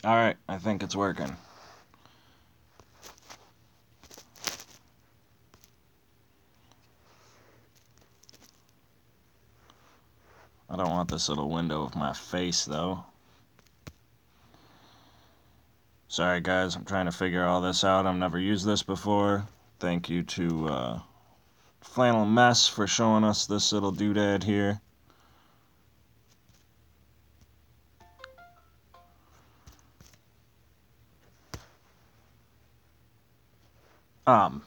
Alright, I think it's working. I don't want this little window of my face, though. Sorry, guys, I'm trying to figure all this out. I've never used this before. Thank you to Flannel Mess for showing us this little doodad here. Um,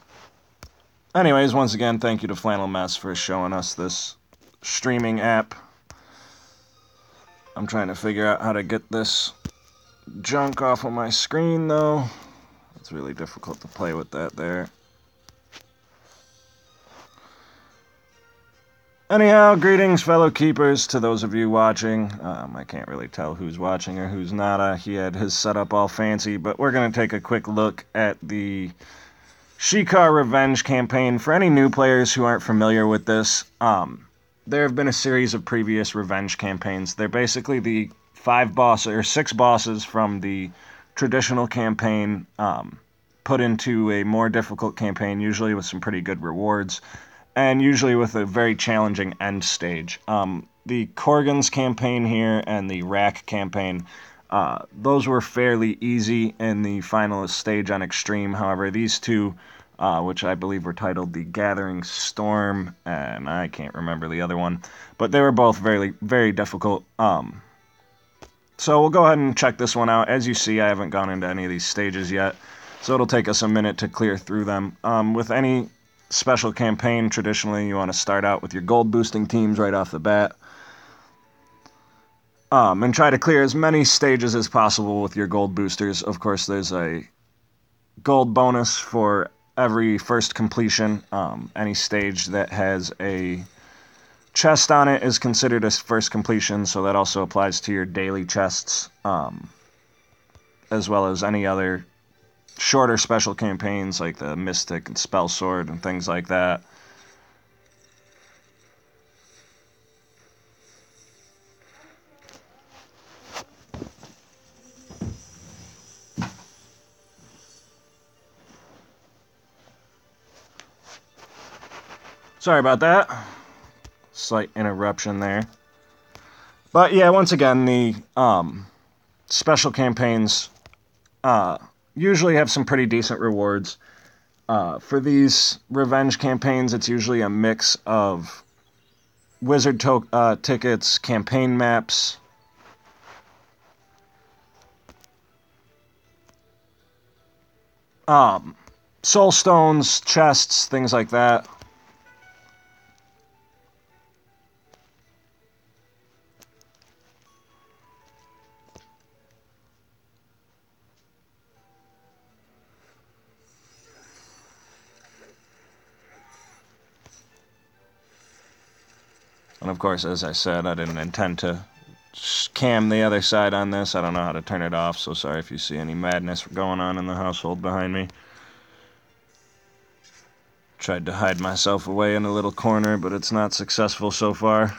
Anyways, once again, thank you to Flannel Mess for showing us this streaming app. I'm trying to figure out how to get this junk off of my screen, though. It's really difficult to play with that there. Anyhow, greetings, fellow keepers, to those of you watching. I can't really tell who's watching or who's not. He had his setup all fancy, but we're going to take a quick look at the Shikar Revenge campaign. For any new players who aren't familiar with this, there have been a series of previous Revenge campaigns. They're basically the 6 bosses from the traditional campaign put into a more difficult campaign, usually with some pretty good rewards, and usually with a very challenging end stage. The Korgan's campaign here and the Rack campaign, those were fairly easy in the finalist stage on Extreme. However, these two, which I believe were titled The Gathering Storm, and I can't remember the other one, but they were both very, very difficult. So we'll go ahead and check this one out. As you see, I haven't gone into any of these stages yet, so it'll take us a minute to clear through them. With any special campaign, traditionally you want to start out with your gold boosting teams right off the bat. And try to clear as many stages as possible with your gold boosters. Of course, there's a gold bonus for every first completion. Any stage that has a chest on it is considered a first completion, so that also applies to your daily chests, as well as any other shorter special campaigns like the Mystic and Spell Sword and things like that. Sorry about that. Slight interruption there. But yeah, once again, the special campaigns usually have some pretty decent rewards. For these revenge campaigns, it's usually a mix of wizard tickets, campaign maps, soul stones, chests, things like that. And of course, as I said, I didn't intend to cam the other side on this. I don't know how to turn it off, so sorry if you see any madness going on in the household behind me. Tried to hide myself away in a little corner, but it's not successful so far.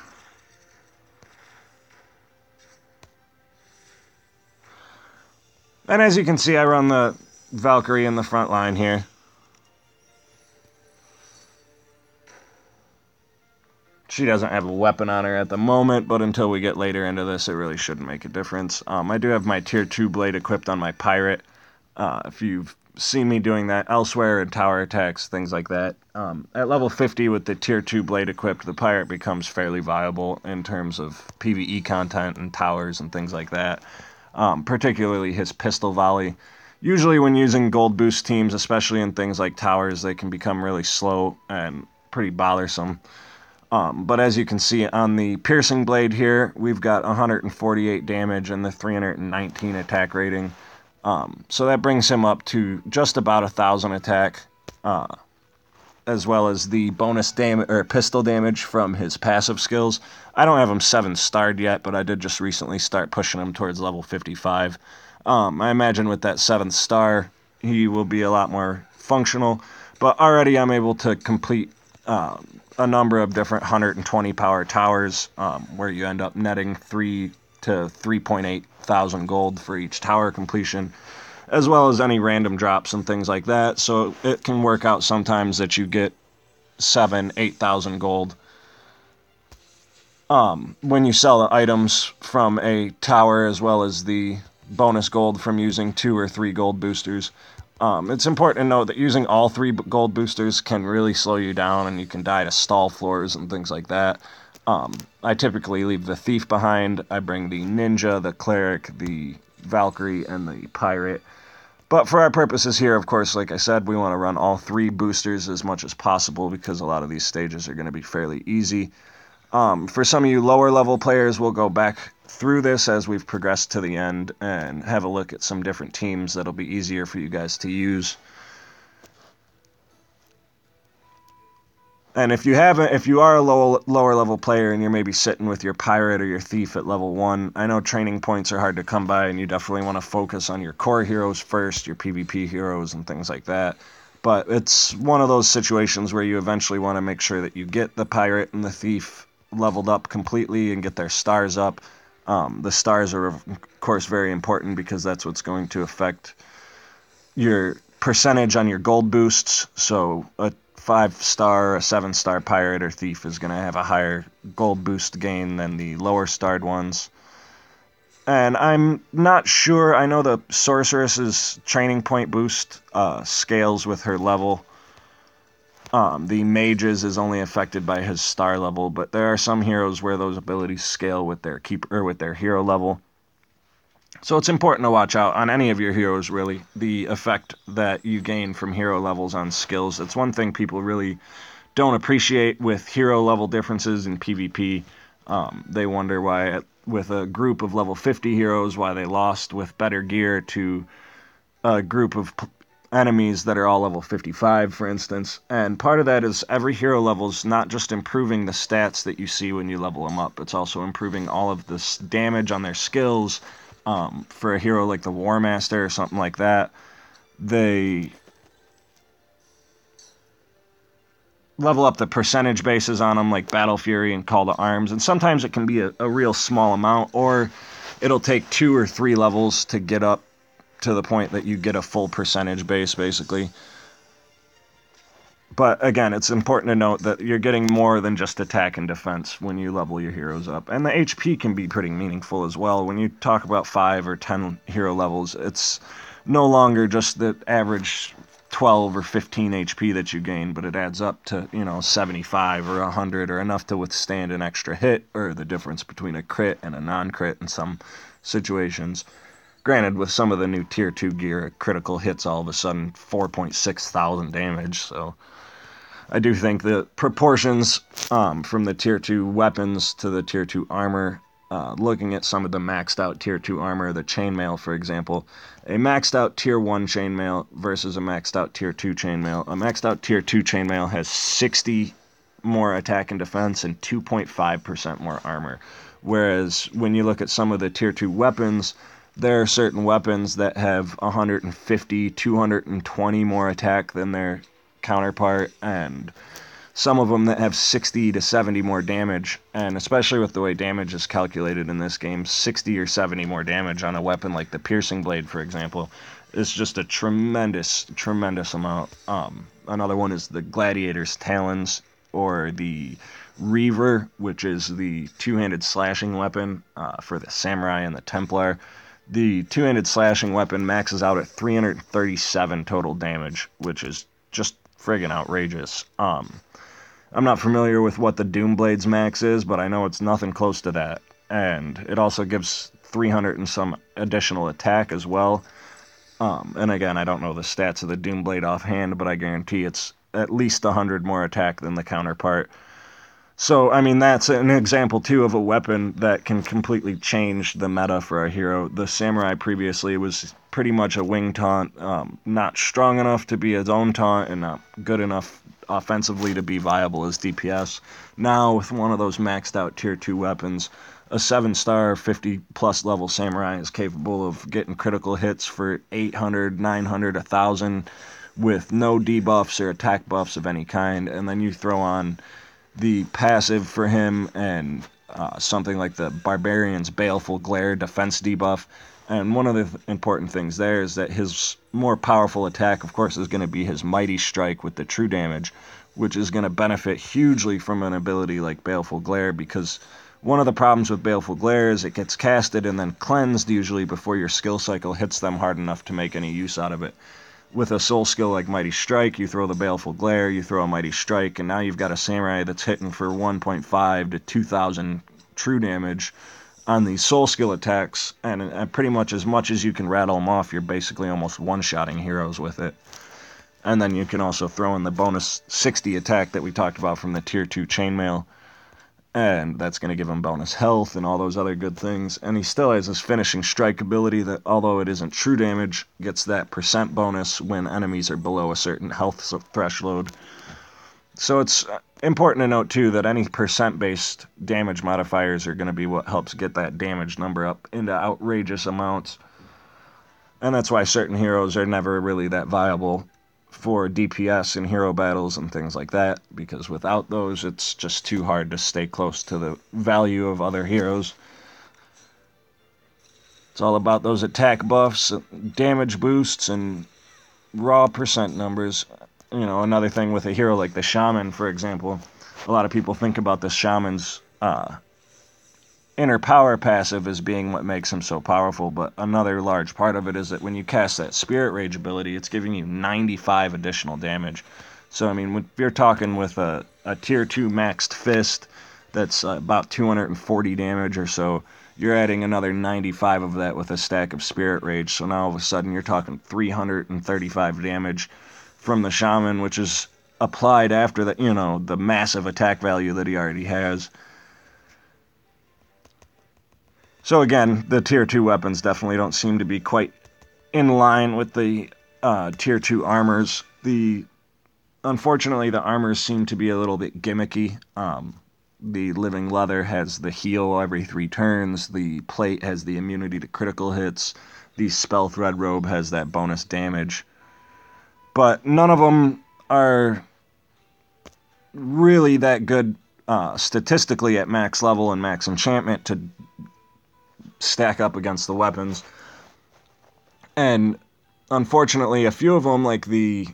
And as you can see, I run the Valkyrie in the front line here. She doesn't have a weapon on her at the moment, but until we get later into this, it really shouldn't make a difference. I do have my Tier 2 blade equipped on my Pirate. If you've seen me doing that elsewhere in tower attacks, things like that. At level 50 with the Tier 2 blade equipped, the Pirate becomes fairly viable in terms of PvE content and towers and things like that. Particularly his pistol volley. Usually when using gold boost teams, especially in things like towers, they can become really slow and pretty bothersome. But as you can see on the piercing blade here, we've got 148 damage and the 319 attack rating. So that brings him up to just about 1,000 attack, as well as the bonus damage or pistol damage from his passive skills. I don't have him 7-starred yet, but I did just recently start pushing him towards level 55. I imagine with that 7th star, he will be a lot more functional. But already I'm able to complete a number of different 120 power towers, where you end up netting 3 to 3.8 thousand gold for each tower completion, as well as any random drops and things like that. So it can work out sometimes that you get 8,000 gold when you sell the items from a tower, as well as the bonus gold from using 2 or 3 gold boosters. It's important to note that using all 3 gold boosters can really slow you down, and you can die to stall floors and things like that. I typically leave the thief behind. I bring the ninja, the cleric, the Valkyrie, and the pirate. But for our purposes here, of course, like I said, we want to run all 3 boosters as much as possible because a lot of these stages are going to be fairly easy. For some of you lower level players, we'll go back through this as we've progressed to the end and have a look at some different teams that'll be easier for you guys to use. And if you are a lower level player and you're maybe sitting with your pirate or your thief at level 1, I know training points are hard to come by, and you definitely want to focus on your core heroes first, your PvP heroes and things like that. But it's one of those situations where you eventually want to make sure that you get the pirate and the thief leveled up completely and get their stars up. The stars are, of course, very important because that's what's going to affect your percentage on your gold boosts. So a 5-star, a 7-star pirate or thief is going to have a higher gold boost gain than the lower starred ones. And I'm not sure, I know the sorceress's training point boost scales with her level. The mage's is only affected by his star level, but there are some heroes where those abilities scale with their with their hero level. So it's important to watch out on any of your heroes, really, the effect that you gain from hero levels on skills. It's one thing people really don't appreciate with hero level differences in PvP. They wonder why, with a group of level 50 heroes, why they lost with better gear to a group of enemies that are all level 55, for instance. And part of that is every hero level is not just improving the stats that you see when you level them up, it's also improving all of this damage on their skills. For a hero like the War Master or something like that, they level up the percentage bases on them, like Battle Fury and Call to Arms, and sometimes it can be a real small amount, or it'll take 2 or 3 levels to get up to the point that you get a full percentage base, basically. But again, it's important to note that you're getting more than just attack and defense when you level your heroes up. And the HP can be pretty meaningful as well. When you talk about 5 or 10 hero levels, it's no longer just the average 12 or 15 HP that you gain, but it adds up to, 75 or 100 or enough to withstand an extra hit, or the difference between a crit and a non-crit in some situations. Granted, with some of the new tier 2 gear, a critical hits all of a sudden 4.6 thousand damage, so I do think the proportions from the tier 2 weapons to the tier 2 armor, looking at some of the maxed out tier 2 armor, the chainmail, for example, a maxed out tier 1 chainmail versus a maxed out tier 2 chainmail. A maxed out tier 2 chainmail has 60 more attack and defense and 2.5% more armor. Whereas when you look at some of the tier 2 weapons, there are certain weapons that have 150, 220 more attack than their counterpart, and some of them that have 60 to 70 more damage. And especially with the way damage is calculated in this game, 60 or 70 more damage on a weapon like the piercing blade, for example, is just a tremendous amount. Another one is the gladiator's talons, or the reaver, which is the two-handed slashing weapon for the samurai and the templar. The two-handed slashing weapon maxes out at 337 total damage, which is just friggin' outrageous. I'm not familiar with what the Doomblade's max is, but I know it's nothing close to that. And it also gives 300 and some additional attack as well. And again, I don't know the stats of the Doomblade offhand, but I guarantee it's at least 100 more attack than the counterpart. So, I mean, that's an example, too, of a weapon that can completely change the meta for a hero. The samurai previously was pretty much a wing taunt, not strong enough to be its own taunt, and not good enough offensively to be viable as DPS. Now, with one of those maxed out tier 2 weapons, a 7-star, 50-plus level samurai is capable of getting critical hits for 800, 900, 1,000, with no debuffs or attack buffs of any kind, and then you throw on the passive for him and something like the Barbarian's Baleful Glare defense debuff. And one of the important things there is that his more powerful attack, of course, is going to be his Mighty Strike with the true damage, which is going to benefit hugely from an ability like Baleful Glare, because one of the problems with Baleful Glare is it gets casted and then cleansed usually before your skill cycle hits them hard enough to make any use out of it. With a soul skill like Mighty Strike, you throw the Baleful Glare, you throw a Mighty Strike, and now you've got a samurai that's hitting for 1.5 to 2,000 true damage on these soul skill attacks, and pretty much as you can rattle them off, you're basically almost one-shotting heroes with it. And then you can also throw in the bonus 60 attack that we talked about from the Tier 2 Chainmail, and that's going to give him bonus health and all those other good things. And he still has his finishing strike ability that, although it isn't true damage, gets that percent bonus when enemies are below a certain health threshold. So it's important to note, too, that any percent-based damage modifiers are going to be what helps get that damage number up into outrageous amounts. And that's why certain heroes are never really that viable for DPS in hero battles and things like that, because without those, it's just too hard to stay close to the value of other heroes. It's all about those attack buffs, damage boosts, and raw percent numbers. You know, another thing with a hero like the Shaman, for example, a lot of people think about the Shaman's inner power passive as being what makes him so powerful, but another large part of it is that when you cast that Spirit Rage ability, it's giving you 95 additional damage. So, I mean, if you're talking with a Tier 2 maxed fist that's about 240 damage or so, you're adding another 95 of that with a stack of Spirit Rage, so now all of a sudden you're talking 335 damage from the Shaman, which is applied after the, you know, the massive attack value that he already has. So again, the Tier 2 weapons definitely don't seem to be quite in line with the Tier 2 armors. Unfortunately, the armors seem to be a little bit gimmicky. The Living Leather has the heal every 3 turns. The Plate has the immunity to critical hits. The Spell Thread Robe has that bonus damage. But none of them are really that good statistically at max level and max enchantment to stack up against the weapons. And unfortunately, a few of them, like the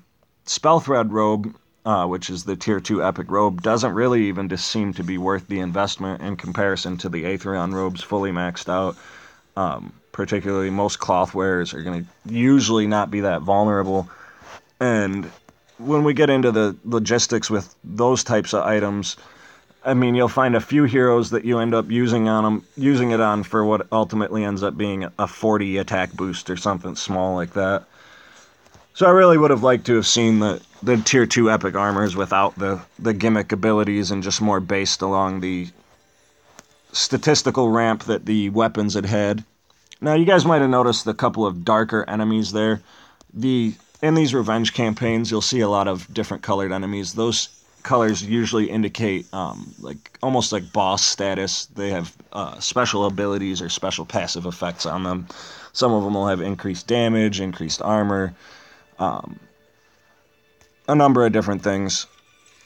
Spell Thread Robe, which is the Tier 2 Epic Robe, doesn't really even just seem to be worth the investment in comparison to the Aetherion robes fully maxed out. Particularly, most cloth wearers are going to usually not be that vulnerable. And when we get into the logistics with those types of items, I mean, you'll find a few heroes that you end up using it on for what ultimately ends up being a 40 attack boost or something small like that. So I really would have liked to have seen the Tier 2 Epic armors without the gimmick abilities and just more based along the statistical ramp that the weapons had. Now, you guys might have noticed a couple of darker enemies there. In these revenge campaigns, you'll see a lot of different colored enemies. Those colors usually indicate almost like boss status. They have special abilities or special passive effects on them. Some of them will have increased damage, increased armor, a number of different things.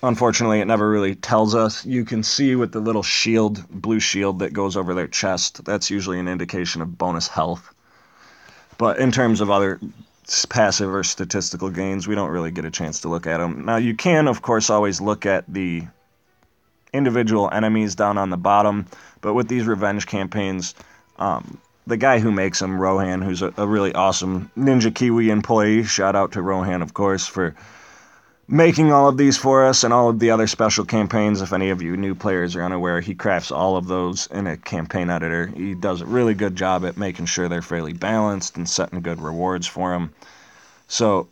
Unfortunately, it never really tells us. You can see with the little shield, blue shield that goes over their chest, that's usually an indication of bonus health. But in terms of other passive or statistical gains, we don't really get a chance to look at them. Now, you can, of course, always look at the individual enemies down on the bottom, but with these revenge campaigns, the guy who makes them, Rohan, who's a really awesome Ninja Kiwi employee, shout out to Rohan, of course, for making all of these for us and all of the other special campaigns. If any of you new players are unaware, he crafts all of those in a campaign editor. He does a really good job at making sure they're fairly balanced and setting good rewards for them. So,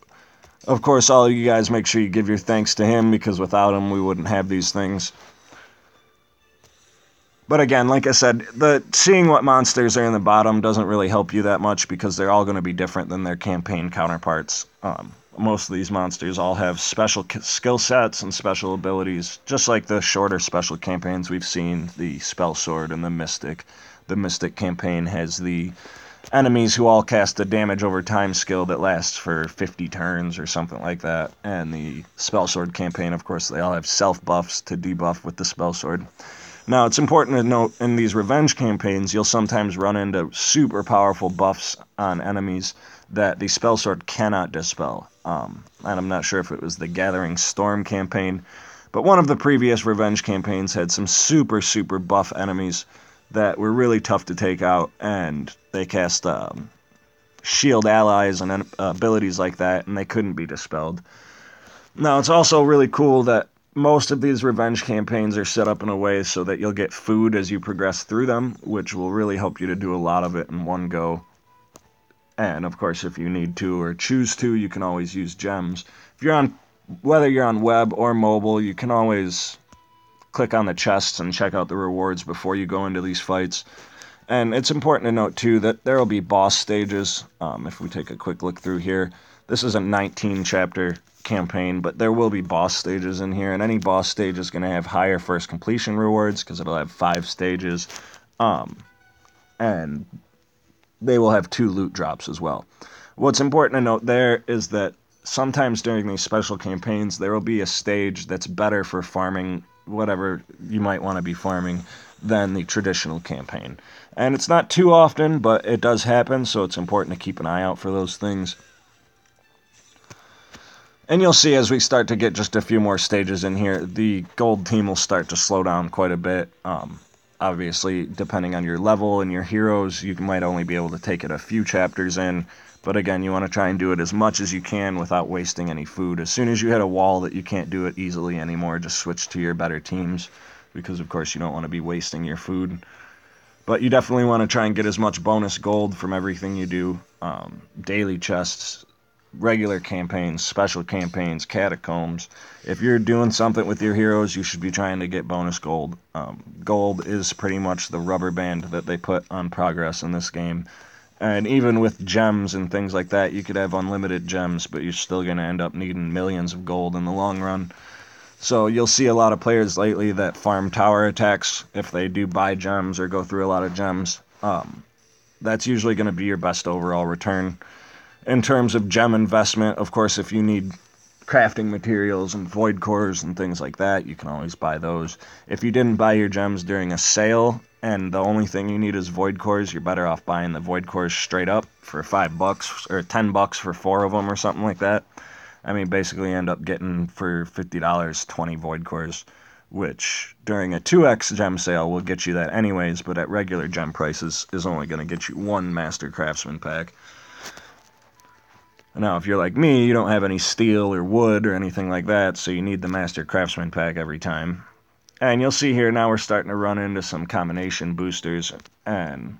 of course, all of you guys make sure you give your thanks to him, because without him, we wouldn't have these things. But again, like I said, seeing what monsters are in the bottom doesn't really help you that much, because they're all going to be different than their campaign counterparts. Most of these monsters all have special skill sets and special abilities, just like the shorter special campaigns we've seen, the Spell Sword and the Mystic. The Mystic campaign has the enemies who all cast a damage over time skill that lasts for 50 turns or something like that. And the Spell Sword campaign, of course, they all have self buffs to debuff with the Spell Sword. Now, it's important to note in these revenge campaigns, you'll sometimes run into super powerful buffs on enemies that the spell sword cannot dispel. And I'm not sure if it was the Gathering Storm campaign, but one of the previous revenge campaigns had some super, super buff enemies that were really tough to take out, and they cast shield allies and abilities like that, and they couldn't be dispelled. Now, it's also really cool that most of these revenge campaigns are set up in a way so that you'll get food as you progress through them, which will really help you to do a lot of it in one go. And of course, if you need to or choose to, you can always use gems. Whether you're on web or mobile, you can always click on the chests and check out the rewards before you go into these fights. And it's important to note too that there will be boss stages. If we take a quick look through here, this is a 19 chapter campaign, but there will be boss stages in here, and any boss stage is going to have higher first completion rewards because it'll have 5 stages, and they will have 2 loot drops as well. What's important to note there is that sometimes during these special campaigns there will be a stage that's better for farming whatever you might want to be farming than the traditional campaign, and it's not too often, but it does happen, so it's important to keep an eye out for those things. And you'll see as we start to get just a few more stages in here, the gold team will start to slow down quite a bit. Obviously, depending on your level and your heroes, you might only be able to take it a few chapters in. But again, you want to try and do it as much as you can without wasting any food. As soon as you hit a wall that you can't do it easily anymore, just switch to your better teams. Because, of course, you don't want to be wasting your food. But you definitely want to try and get as much bonus gold from everything you do. Daily chests, regular campaigns, special campaigns, catacombs. If you're doing something with your heroes, you should be trying to get bonus gold. Gold is pretty much the rubber band that they put on progress in this game. And even with gems and things like that, you could have unlimited gems, but you're still going to end up needing millions of gold in the long run. So you'll see a lot of players lately that farm tower attacks if they do buy gems or go through a lot of gems. That's usually going to be your best overall return. In terms of gem investment, of course, if you need crafting materials and void cores and things like that, you can always buy those. If you didn't buy your gems during a sale and the only thing you need is void cores, you're better off buying the void cores straight up for $5 or $10 for 4 of them or something like that. I mean, basically you end up getting for $50 20 void cores, which during a 2x gem sale will get you that anyways, but at regular gem prices is only going to get you 1 Master Craftsman pack. Now, if you're like me, you don't have any steel or wood or anything like that, so you need the Master Craftsman pack every time. And you'll see here now we're starting to run into some combination boosters, and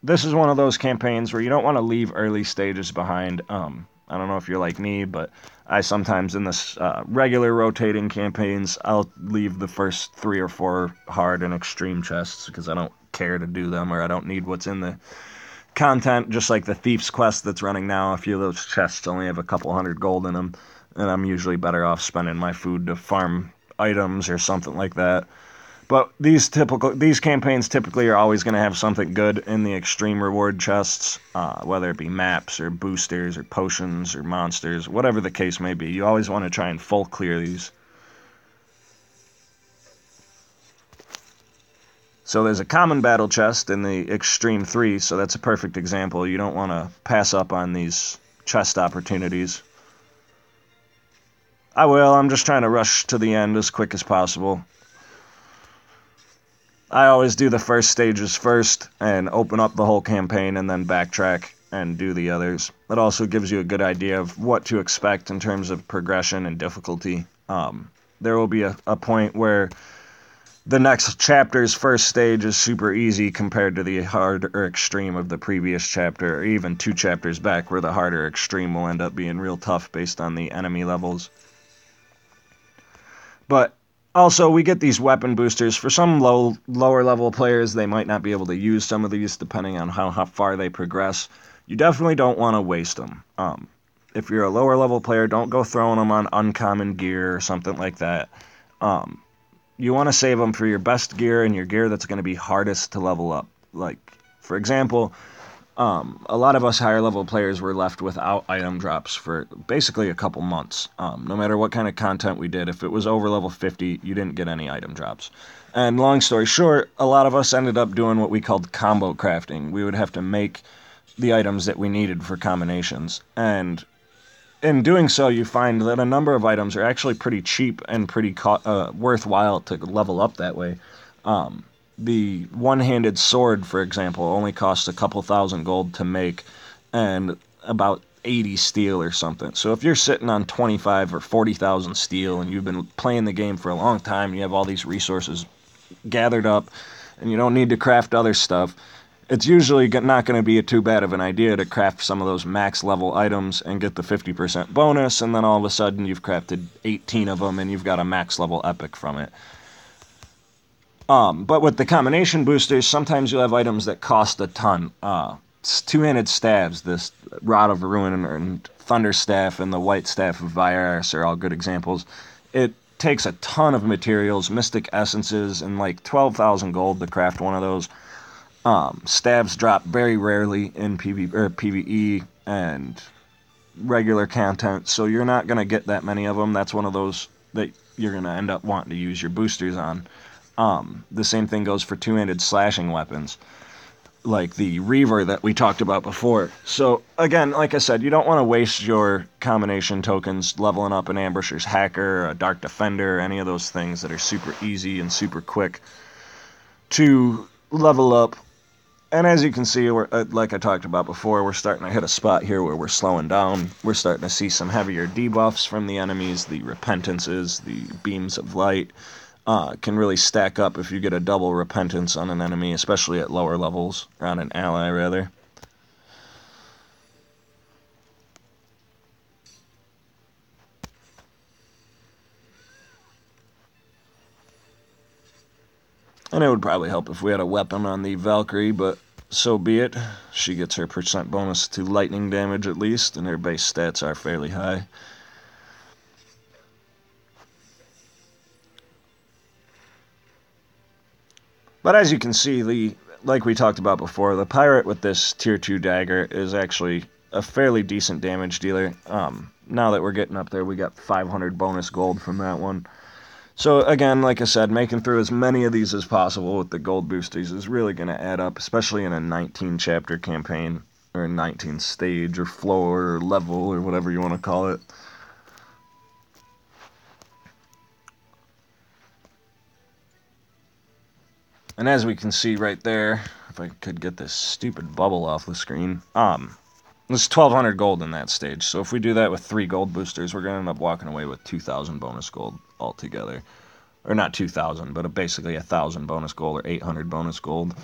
this is one of those campaigns where you don't want to leave early stages behind. I don't know if you're like me, but I sometimes in this regular rotating campaigns, I'll leave the first 3 or 4 hard and extreme chests because I don't care to do them or I don't need what's in the content, just like the Thief's Quest that's running now. A few of those chests only have a couple hundred gold in them, and I'm usually better off spending my food to farm items or something like that. But these campaigns typically are always going to have something good in the extreme reward chests, whether it be maps or boosters or potions or monsters, whatever the case may be. You always want to try and full clear these. So there's a common battle chest in the Extreme 3, so that's a perfect example. You don't want to pass up on these chest opportunities. I will, I'm just trying to rush to the end as quick as possible. I always do the first stages first and open up the whole campaign and then backtrack and do the others. It also gives you a good idea of what to expect in terms of progression and difficulty. There will be a point where the next chapter's first stage is super easy compared to the hard or extreme of the previous chapter, or even 2 chapters back where the hard or extreme will end up being real tough based on the enemy levels. But also, we get these weapon boosters. For some lower level players, they might not be able to use some of these depending on how far they progress. You definitely don't want to waste them. If you're a lower level player, don't go throwing them on uncommon gear or something like that. You want to save them for your best gear and your gear that's going to be hardest to level up. Like, for example, A lot of us higher level players were left without item drops for basically a couple months. No matter what kind of content we did, if it was over level 50, you didn't get any item drops. And long story short, a lot of us ended up doing what we called combo crafting. We would have to make the items that we needed for combinations. And in doing so, you find that a number of items are actually pretty cheap and pretty worthwhile to level up that way. The one-handed sword, for example, only costs a couple thousand gold to make and about 80 steel or something. So if you're sitting on 25 or 40,000 steel and you've been playing the game for a long time, you have all these resources gathered up and you don't need to craft other stuff, it's usually not going to be too bad of an idea to craft some of those max level items and get the 50% bonus, and then all of a sudden you've crafted 18 of them and you've got a max level epic from it. But with the combination boosters, sometimes you'll have items that cost a ton. Two-handed staves, this Rod of Ruin and Thunder Staff and the White Staff of Viaris are all good examples. It takes a ton of materials, mystic essences, and like 12,000 gold to craft one of those. Stabs drop very rarely in PvE and regular content, so you're not going to get that many of them. That's one of those that you're going to end up wanting to use your boosters on. The same thing goes for two-handed slashing weapons, like the Reaver that we talked about before. So, again, like I said, you don't want to waste your combination tokens leveling up an Ambusher's Hacker, a Dark Defender, any of those things that are super easy and super quick to level up. And as you can see, like I talked about before, we're starting to hit a spot here where we're slowing down. We're starting to see some heavier debuffs from the enemies. The Repentances, the Beams of Light can really stack up if you get a double Repentance on an enemy, especially at lower levels, or on an ally, rather. And it would probably help if we had a weapon on the Valkyrie, but so be it. She gets her percent bonus to lightning damage at least, and her base stats are fairly high. But as you can see, like we talked about before, the pirate with this tier 2 dagger is actually a fairly decent damage dealer. Now that we're getting up there, we got 500 bonus gold from that one. So again, like I said, making through as many of these as possible with the gold boosters is really going to add up, especially in a 19 chapter campaign, or a 19 stage, or floor, or level, or whatever you want to call it. And as we can see right there, if I could get this stupid bubble off the screen, there's 1,200 gold in that stage. So if we do that with 3 gold boosters, we're going to end up walking away with 2,000 bonus gold altogether. Or not 2,000, but basically 1,000 bonus gold or 800 bonus gold.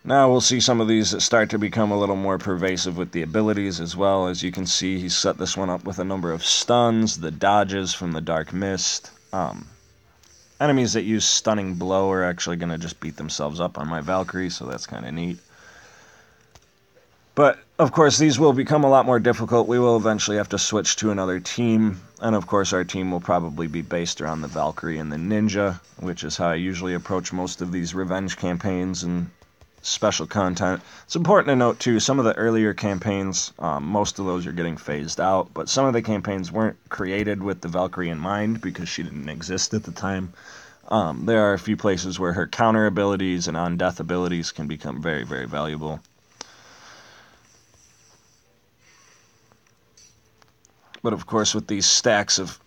Now we'll see some of these that start to become a little more pervasive with the abilities as well. As you can see, he's set this one up with a number of stuns, the dodges from the Dark Mist. Enemies that use Stunning Blow are actually going to just beat themselves up on my Valkyrie, so that's kind of neat. But, of course, these will become a lot more difficult. We will eventually have to switch to another team, and of course our team will probably be based around the Valkyrie and the Ninja, which is how I usually approach most of these revenge campaigns and special content. It's important to note, too, some of the earlier campaigns, most of those are getting phased out, but some of the campaigns weren't created with the Valkyrie in mind because she didn't exist at the time. There are a few places where her counter abilities and on-death abilities can become very, very valuable. But of course, with these stacks of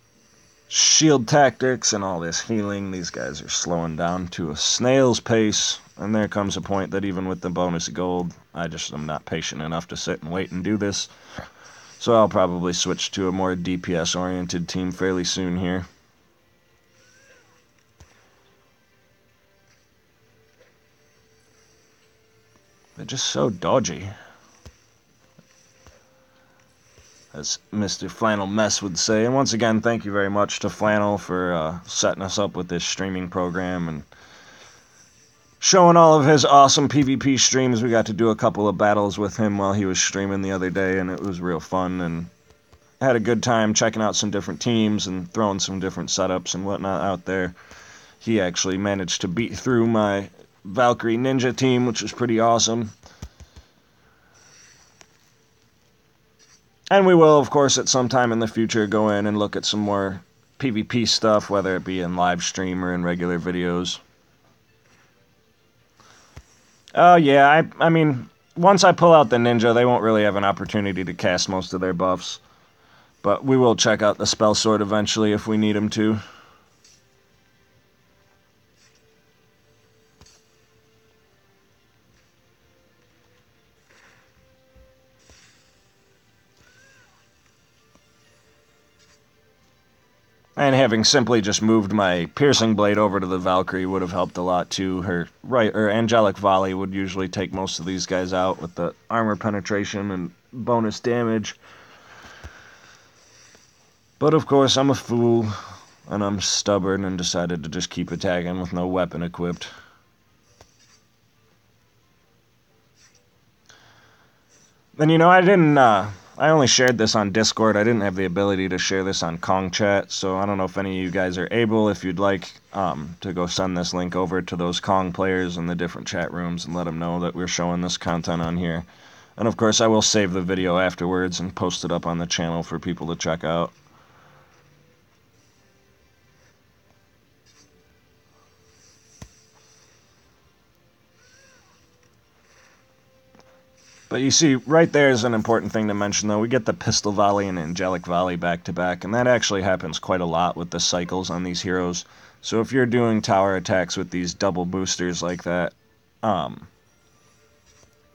shield tactics and all this healing, these guys are slowing down to a snail's pace. And there comes a point that even with the bonus gold, I'm not patient enough to sit and wait and do this. So I'll probably switch to a more DPS-oriented team fairly soon here. They're just so dodgy, as Mr. Flannel Mess would say. And once again, thank you very much to Flannel for setting us up with this streaming program and showing all of his awesome PvP streams. We got to do a couple of battles with him while he was streaming the other day, and it was real fun. And had a good time checking out some different teams and throwing some different setups and whatnot out there. He actually managed to beat through my Valkyrie Ninja team, which was pretty awesome. And we will, of course, at some time in the future go in and look at some more PvP stuff, whether it be in live stream or in regular videos. Oh, yeah, I mean, once I pull out the ninja, they won't really have an opportunity to cast most of their buffs. But we will check out the spell sword eventually if we need him to. And having simply just moved my piercing blade over to the Valkyrie would have helped a lot too. Her angelic volley would usually take most of these guys out with the armor penetration and bonus damage. But of course, I'm a fool, and I'm stubborn and decided to just keep attacking with no weapon equipped. And you know, I only shared this on Discord. I didn't have the ability to share this on Kong Chat, so I don't know if any of you guys are able, if you'd like, to go send this link over to those Kong players in the different chat rooms and let them know that we're showing this content on here. And of course, I will save the video afterwards and post it up on the channel for people to check out. But you see, right there is an important thing to mention, though. We get the pistol volley and angelic volley back to back, and that actually happens quite a lot with the cycles on these heroes. So if you're doing tower attacks with these double boosters like that,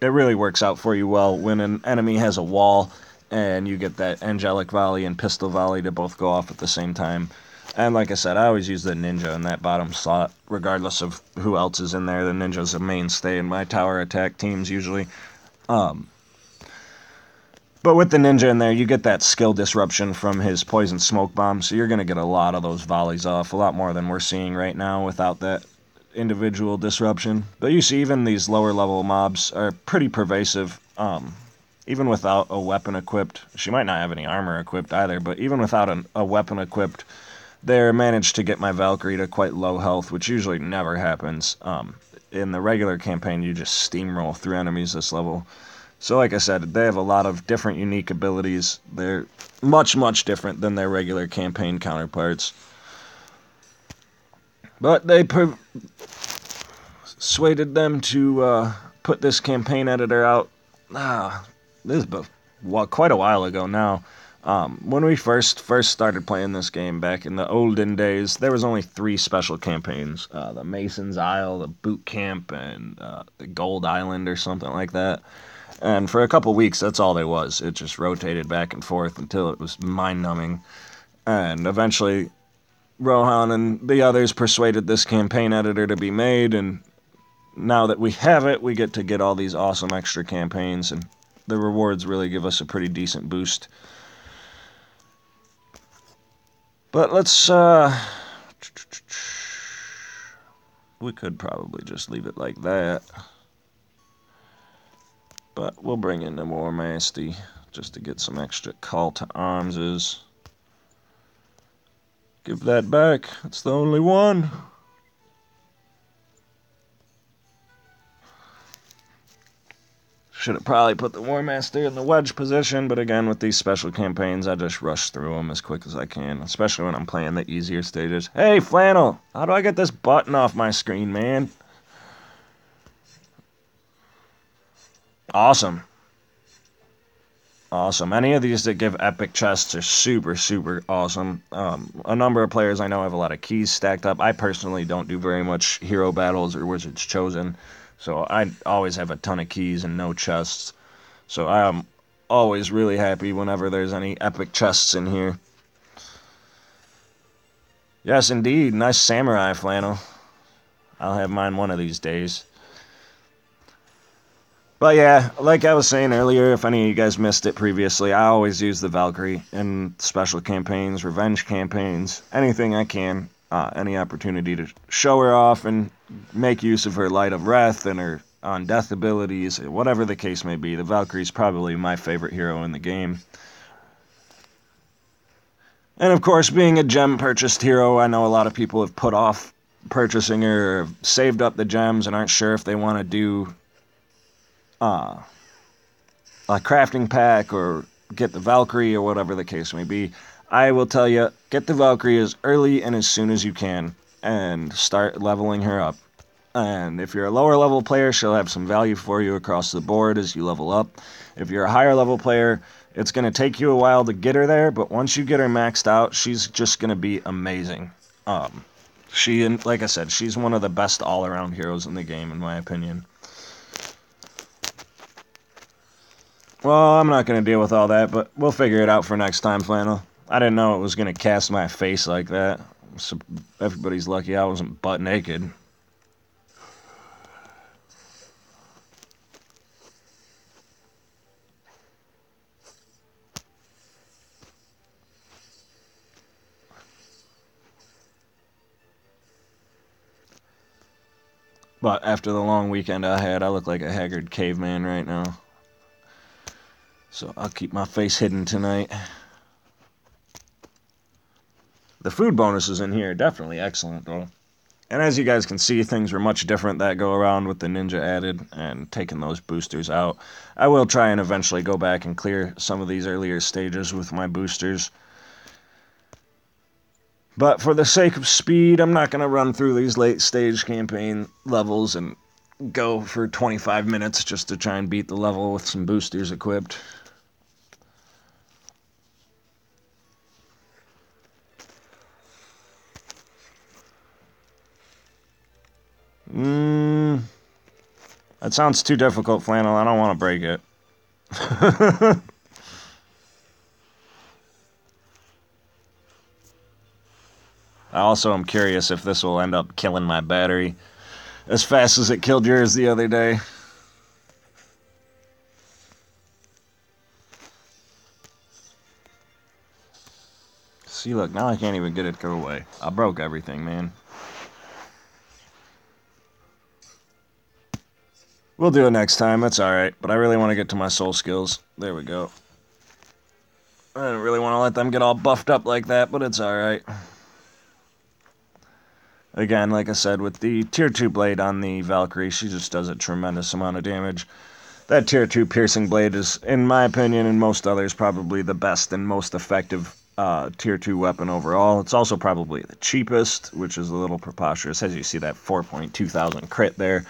it really works out for you well when an enemy has a wall and you get that angelic volley and pistol volley to both go off at the same time. And like I said, I always use the ninja in that bottom slot, regardless of who else is in there. The ninja's a mainstay in my tower attack teams usually. But with the ninja in there, you get that skill disruption from his poison smoke bomb, so you're going to get a lot of those volleys off, a lot more than we're seeing right now without that individual disruption. But you see, even these lower level mobs are pretty pervasive, even without a weapon equipped. She might not have any armor equipped either, but even without a weapon equipped, they managed to get my Valkyrie to quite low health, which usually never happens. In the regular campaign, you just steamroll through enemies this level. So like I said, they have a lot of different unique abilities. They're much, much different than their regular campaign counterparts. But they persuaded them to put this campaign editor out. This is quite a while ago now. When we first started playing this game back in the olden days, there was only 3 special campaigns. The Mason's Isle, the Boot Camp, and the Gold Island or something like that. And for a couple weeks, that's all there was. It just rotated back and forth until it was mind-numbing. And eventually, Rohan and the others persuaded this campaign editor to be made, and now that we have it, we get to get all these awesome extra campaigns, and the rewards really give us a pretty decent boost. But let's, we could probably just leave it like that. But we'll bring in the more Masty just to get some extra call to armses. Give that back. It's the only one. Should have probably put the War Master in the wedge position, but again, with these special campaigns, I just rush through them as quick as I can, especially when I'm playing the easier stages. Hey, Flannel! How do I get this button off my screen, man? Awesome. Awesome. Any of these that give epic chests are super, super awesome. A number of players I know have a lot of keys stacked up. I personally don't do very much hero battles or Wizards Chosen, so I always have a ton of keys and no chests. So I'm always really happy whenever there's any epic chests in here. Yes, indeed. Nice samurai flannel. I'll have mine one of these days. But yeah, like I was saying earlier, if any of you guys missed it previously, I always use the Valkyrie in special campaigns, revenge campaigns, anything I can. Any opportunity to show her off and make use of her Light of Wrath and her on-death abilities, whatever the case may be. The Valkyrie's probably my favorite hero in the game. And of course, being a gem purchased hero, I know a lot of people have put off purchasing her, or have saved up the gems and aren't sure if they want to do a crafting pack or get the Valkyrie or whatever the case may be. I will tell you, get the Valkyrie as early and as soon as you can and start leveling her up. And if you're a lower level player, she'll have some value for you across the board as you level up. If you're a higher level player, it's going to take you a while to get her there, but once you get her maxed out, she's just going to be amazing. Like I said, she's one of the best all-around heroes in the game, in my opinion. Well, I'm not going to deal with all that, but we'll figure it out for next time, Flannel. I didn't know it was going to cast my face like that. So everybody's lucky I wasn't butt naked. But after the long weekend I had, I look like a haggard caveman right now. So I'll keep my face hidden tonight. The food bonuses in here are definitely excellent, though. And as you guys can see, things were much different that go around with the ninja added and taking those boosters out. I will try and eventually go back and clear some of these earlier stages with my boosters. But for the sake of speed, I'm not going to run through these late stage campaign levels and go for 25 minutes just to try and beat the level with some boosters equipped. That sounds too difficult, Flannel. I don't want to break it. I also am curious if this will end up killing my battery as fast as it killed yours the other day. See, look, now I can't even get it to go away. I broke everything, man. We'll do it next time, that's alright. But I really want to get to my soul skills. There we go. I don't really want to let them get all buffed up like that, but it's alright. Again, like I said, with the tier 2 blade on the Valkyrie, she just does a tremendous amount of damage. That tier 2 piercing blade is, in my opinion and most others, probably the best and most effective tier 2 weapon overall. It's also probably the cheapest, which is a little preposterous, as you see that 4.2 thousand crit there.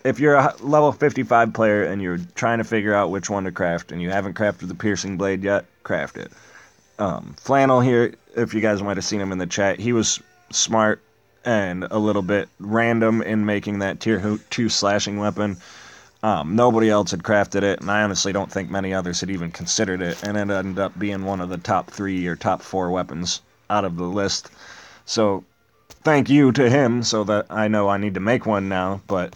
If you're a level 55 player and you're trying to figure out which one to craft and you haven't crafted the piercing blade yet, craft it. Flannel here, if you guys might have seen him in the chat, he was smart and a little bit random in making that tier 2 slashing weapon. Nobody else had crafted it, and I honestly don't think many others had even considered it, and it ended up being one of the top 3 or top 4 weapons out of the list. So thank you to him, so that I know I need to make one now. But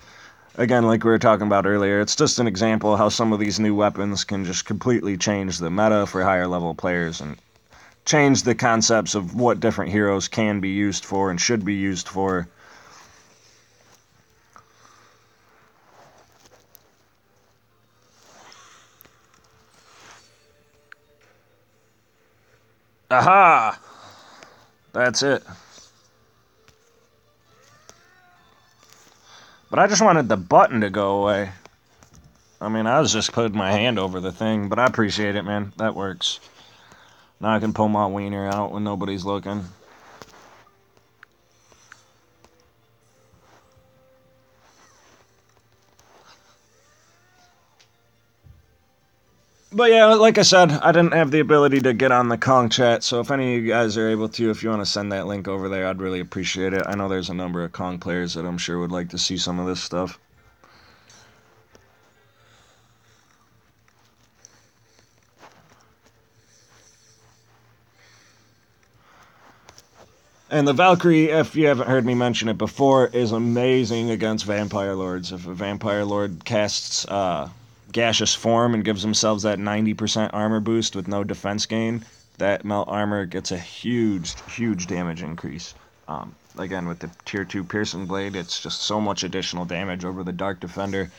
again, like we were talking about earlier, it's just an example of how some of these new weapons can just completely change the meta for higher level players and change the concepts of what different heroes can be used for and should be used for. Aha! That's it. But I just wanted the button to go away. I mean, I was just putting my hand over the thing, but I appreciate it, man. That works. Now I can pull my wiener out when nobody's looking. But yeah, like I said, I didn't have the ability to get on the Kong chat, so if any of you guys are able to, if you want to send that link over there, I'd really appreciate it. I know there's a number of Kong players that I'm sure would like to see some of this stuff. And the Valkyrie, if you haven't heard me mention it before, is amazing against Vampire Lords. If a Vampire Lord casts gaseous form and gives themselves that 90% armor boost with no defense gain, that melt armor gets a huge, huge damage increase. Again, with the tier 2 piercing blade, it's just so much additional damage over the Dark Defender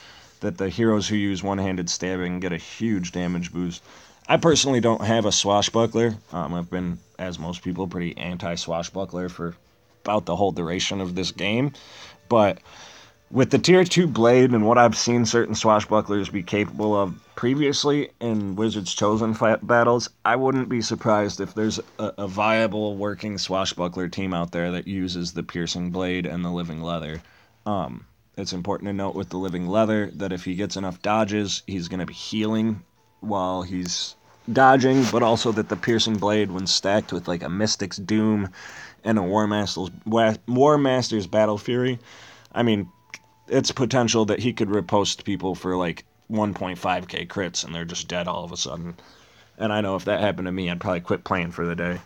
that the heroes who use one-handed stabbing get a huge damage boost. I personally don't have a swashbuckler. I've been, as most people, pretty anti-swashbuckler for about the whole duration of this game. But with the tier 2 blade and what I've seen certain swashbucklers be capable of previously in Wizards Chosen battles, I wouldn't be surprised if there's a viable working swashbuckler team out there that uses the piercing blade and the living leather. It's important to note with the living leather that if he gets enough dodges, he's going to be healing while he's dodging, but also that the piercing blade, when stacked with like a Mystic's Doom and a War Master's Battle Fury, I mean, it's potential that he could riposte people for like 1.5k crits and they're just dead all of a sudden. And I know if that happened to me, I'd probably quit playing for the day.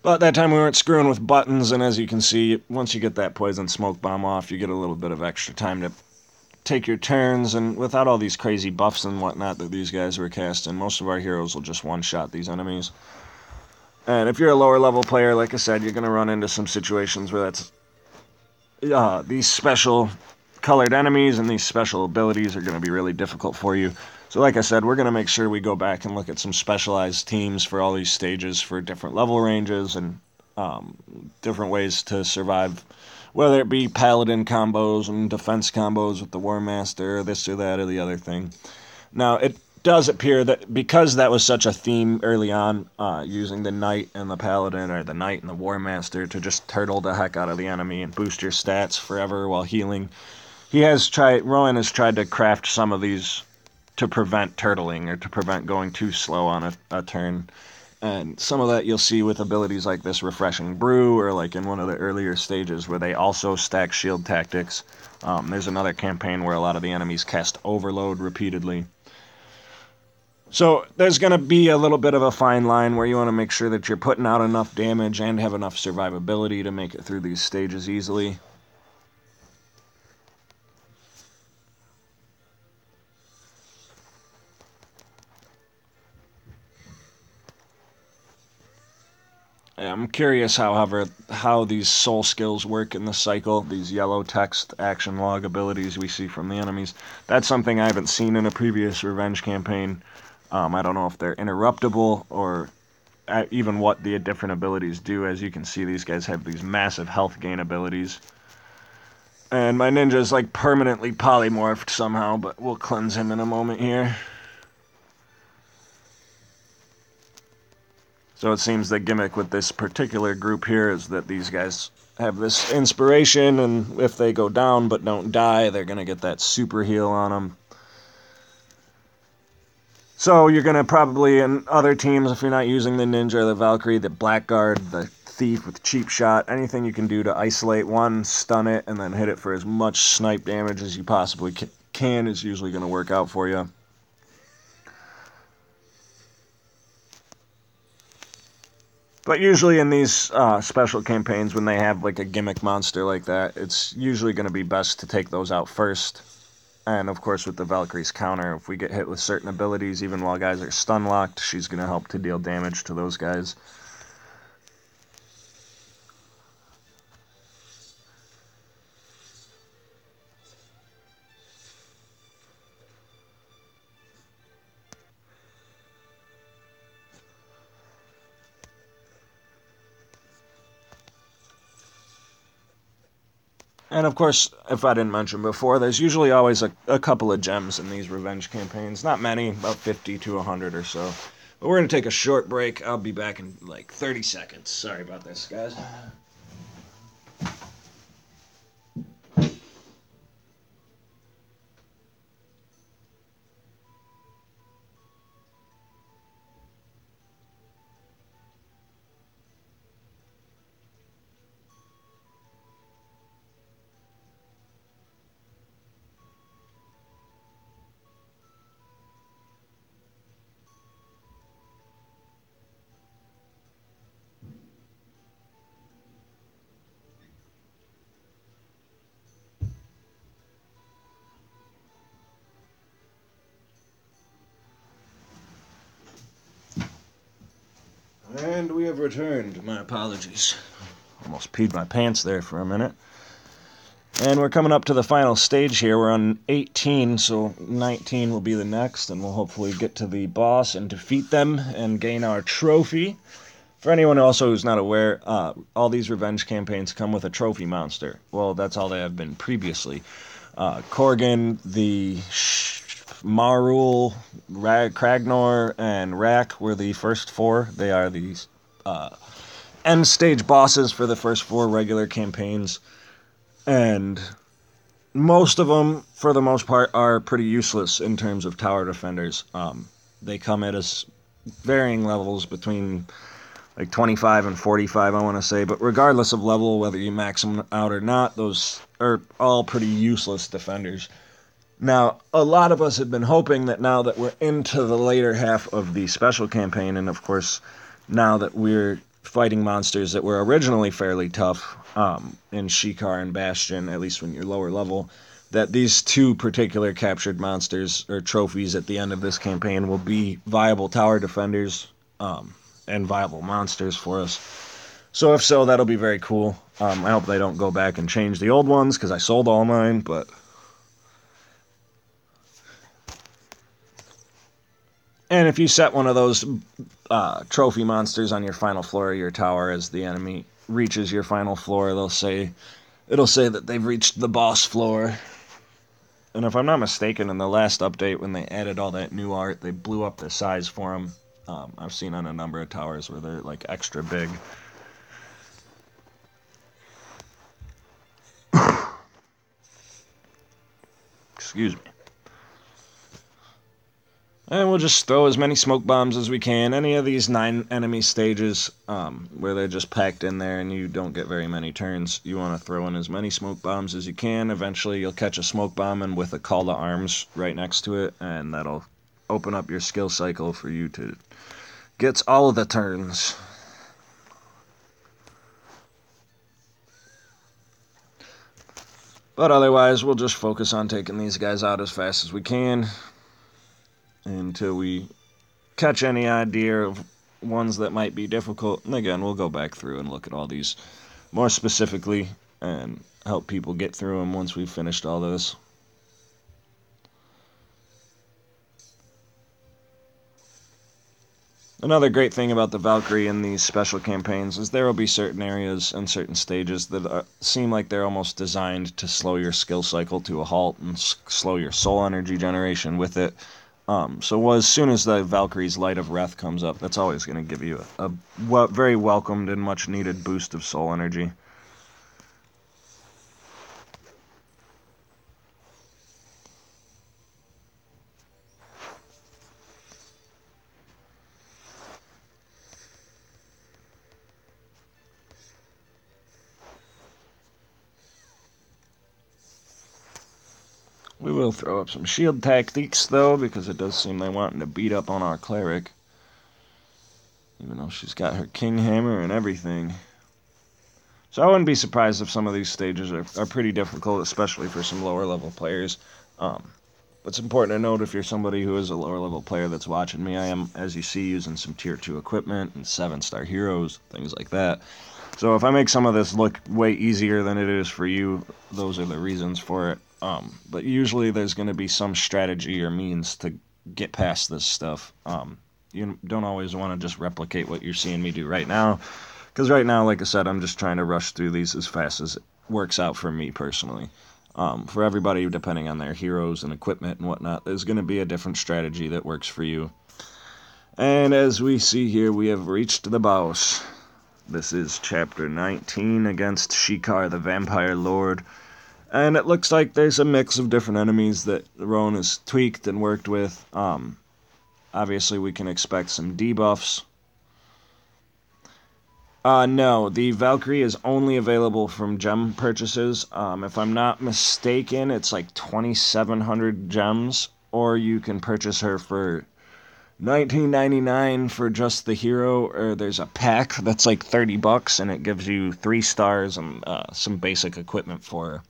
But that time we weren't screwing with buttons, and as you can see, once you get that poison smoke bomb off, you get a little bit of extra time to take your turns, and without all these crazy buffs and whatnot that these guys were casting, most of our heroes will just one-shot these enemies. And if you're a lower level player, like I said, you're going to run into some situations where that's these special colored enemies and these special abilities are going to be really difficult for you. So like I said, we're going to make sure we go back and look at some specialized teams for all these stages for different level ranges and different ways to survive, whether it be paladin combos and defense combos with the War Master, or this or that or the other thing. Now, it does appear that because that was such a theme early on, using the Knight and the Paladin, or the Knight and the War Master, to just turtle the heck out of the enemy and boost your stats forever while healing, Rowan has tried to craft some of these to prevent turtling, or to prevent going too slow on a turn. And some of that you'll see with abilities like this Refreshing Brew, or like in one of the earlier stages where they also stack shield tactics. There's another campaign where a lot of the enemies cast Overload repeatedly. So there's going to be a little bit of a fine line where you want to make sure that you're putting out enough damage and have enough survivability to make it through these stages easily. I'm curious, however, how these soul skills work in the cycle, these yellow text action log abilities we see from the enemies. That's something I haven't seen in a previous Revenge campaign. I don't know if they're interruptible or even what the different abilities do. As you can see, these guys have these massive health gain abilities. And my ninja's like permanently polymorphed somehow, but we'll cleanse him in a moment here. So it seems the gimmick with this particular group here is that these guys have this inspiration, and if they go down but don't die, they're going to get that super heal on them. So you're going to probably, in other teams, if you're not using the Ninja, the Valkyrie, the Blackguard, the Thief with Cheap Shot, anything you can do to isolate one, stun it, and then hit it for as much snipe damage as you possibly can is usually going to work out for you. But usually in these special campaigns, when they have like a gimmick monster like that, it's usually going to be best to take those out first. And of course with the Valkyrie's counter, if we get hit with certain abilities, even while guys are stun locked, she's going to help to deal damage to those guys. And of course, if I didn't mention before, there's usually always a couple of gems in these revenge campaigns. Not many, about 50 to 100 or so. But we're going to take a short break. I'll be back in like 30 seconds. Sorry about this, guys. have returned. My apologies. Almost peed my pants there for a minute. And we're coming up to the final stage here. We're on 18, so 19 will be the next, and we'll hopefully get to the boss and defeat them and gain our trophy. For anyone also who's not aware, all these revenge campaigns come with a trophy monster. Well, that's all they have been previously. Korgan, the Marul, Kragnor, and Rak were the first four. They are the end stage bosses for the first four regular campaigns. And most of them, for the most part, are pretty useless in terms of tower defenders. They come at us varying levels between like 25 and 45, I want to say. But regardless of level, whether you max them out or not, those are all pretty useless defenders. Now, a lot of us had been hoping that now that we're into the later half of the special campaign, and of course, now that we're fighting monsters that were originally fairly tough in Shikar and Bastion, at least when you're lower level, that these two particular captured monsters or trophies at the end of this campaign will be viable tower defenders and viable monsters for us. So if so, that'll be very cool. I hope they don't go back and change the old ones, because I sold all mine, but... And if you set one of those trophy monsters on your final floor of your tower as the enemy reaches your final floor, it'll say that they've reached the boss floor. And if I'm not mistaken, in the last update when they added all that new art, they blew up the size for them. I've seen on a number of towers where they're like extra big. Excuse me. And we'll just throw as many smoke bombs as we can. Any of these 9 enemy stages where they're just packed in there and you don't get very many turns, you want to throw in as many smoke bombs as you can. Eventually you'll catch a smoke bomb and with a call to arms right next to it, and that'll open up your skill cycle for you to get all of the turns. But otherwise, we'll just focus on taking these guys out as fast as we can until we catch any idea of ones that might be difficult. And again, we'll go back through and look at all these more specifically and help people get through them once we've finished all this. Another great thing about the Valkyrie in these special campaigns is there will be certain areas and certain stages that seem like they're almost designed to slow your skill cycle to a halt and slow your soul energy generation with it. So as soon as the Valkyrie's Light of Wrath comes up, that's always going to give you a very welcomed and much needed boost of soul energy. We will throw up some shield tactics, though, because it does seem they're wanting to beat up on our cleric. Even though she's got her king hammer and everything. So I wouldn't be surprised if some of these stages are pretty difficult, especially for some lower level players. But it's important to note if you're somebody who is a lower level player that's watching me, I am, as you see, using some tier 2 equipment and 7-star heroes, things like that. So if I make some of this look way easier than it is for you, those are the reasons for it. But usually there's going to be some strategy or means to get past this stuff. You don't always want to just replicate what you're seeing me do right now, because right now, like I said, I'm just trying to rush through these as fast as it works out for me personally. For everybody, depending on their heroes and equipment and whatnot, there's going to be a different strategy that works for you. And as we see here, we have reached the boss. This is Chapter 19 against Shikar, the Vampire Lord. And it looks like there's a mix of different enemies that Rowan has tweaked and worked with. Obviously, we can expect some debuffs. No, the Valkyrie is only available from gem purchases. If I'm not mistaken, it's like 2,700 gems, or you can purchase her for $19.99 for just the hero, or there's a pack that's like $30 and it gives you 3 stars and some basic equipment for her.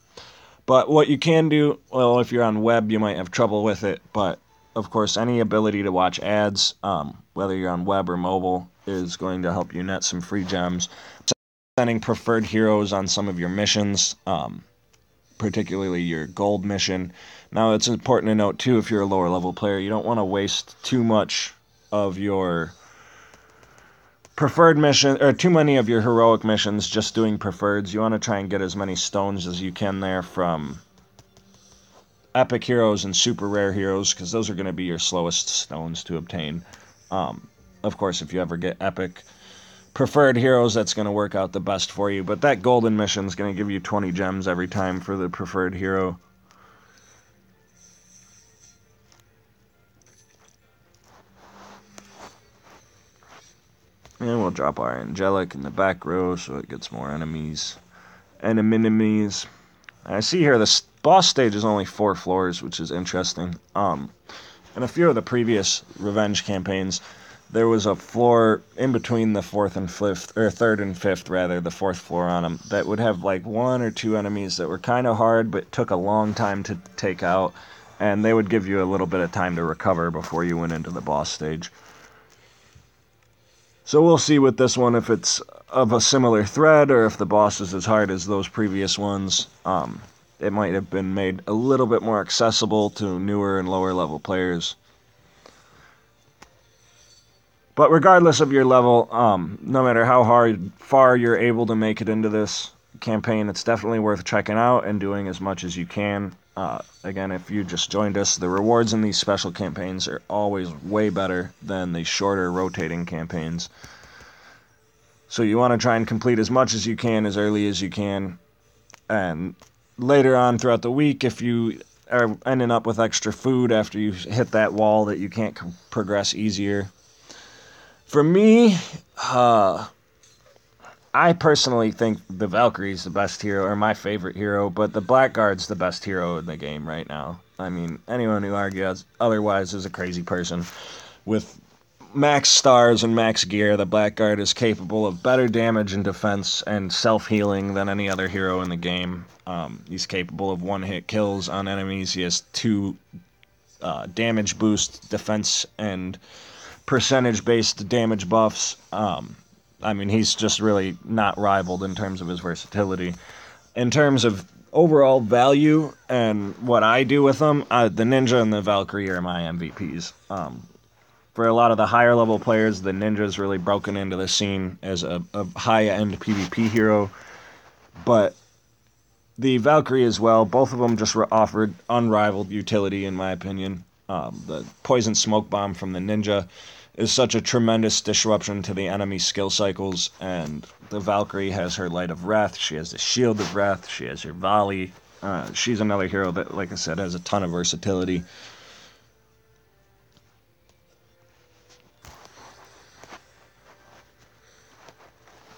But what you can do, well, if you're on web, you might have trouble with it, but of course, any ability to watch ads, whether you're on web or mobile, is going to help you net some free gems. Sending preferred heroes on some of your missions, particularly your gold mission. Now, it's important to note, too, if you're a lower level player, you don't want to waste too much of your preferred mission, or too many of your heroic missions just doing preferreds. You want to try and get as many stones as you can there from epic heroes and super rare heroes, because those are going to be your slowest stones to obtain. Of course, if you ever get epic preferred heroes, that's going to work out the best for you. But that golden mission is going to give you 20 gems every time for the preferred hero. And we'll drop our angelic in the back row so it gets more enemies. Enemies. I see here the boss stage is only 4 floors, which is interesting. In a few of the previous revenge campaigns, there was a floor in between the 4th and 5th, or 3rd and 5th rather, the 4th floor on them, that would have like 1 or 2 enemies that were kind of hard but took a long time to take out, and they would give you a little bit of time to recover before you went into the boss stage. So we'll see with this one if it's of a similar thread or if the boss is as hard as those previous ones. It might have been made a little bit more accessible to newer and lower level players. But regardless of your level, no matter how far you're able to make it into this campaign, it's definitely worth checking out and doing as much as you can. Again, if you just joined us, the rewards in these special campaigns are always way better than the shorter rotating campaigns. So you want to try and complete as much as you can as early as you can. And later on throughout the week, if you are ending up with extra food after you hit that wall that you can't progress easier. For me, I personally think the Valkyrie's the best hero, or my favorite hero, but the Blackguard's the best hero in the game right now. I mean, anyone who argues otherwise is a crazy person. With max stars and max gear, the Blackguard is capable of better damage and defense and self-healing than any other hero in the game. He's capable of one-hit kills on enemies. He has 2 damage boost, defense, and percentage-based damage buffs. I mean, he's just really not rivaled in terms of his versatility. In terms of overall value and what I do with them, the Ninja and the Valkyrie are my MVPs. For a lot of the higher level players, the Ninja's really broken into the scene as a high-end PvP hero. But the Valkyrie as well, both of them just offered unrivaled utility in my opinion. The poison smoke bomb from the Ninja is such a tremendous disruption to the enemy skill cycles, and the Valkyrie has her Light of Wrath, she has the Shield of Wrath, she has her Volley. She's another hero that, like I said, has a ton of versatility.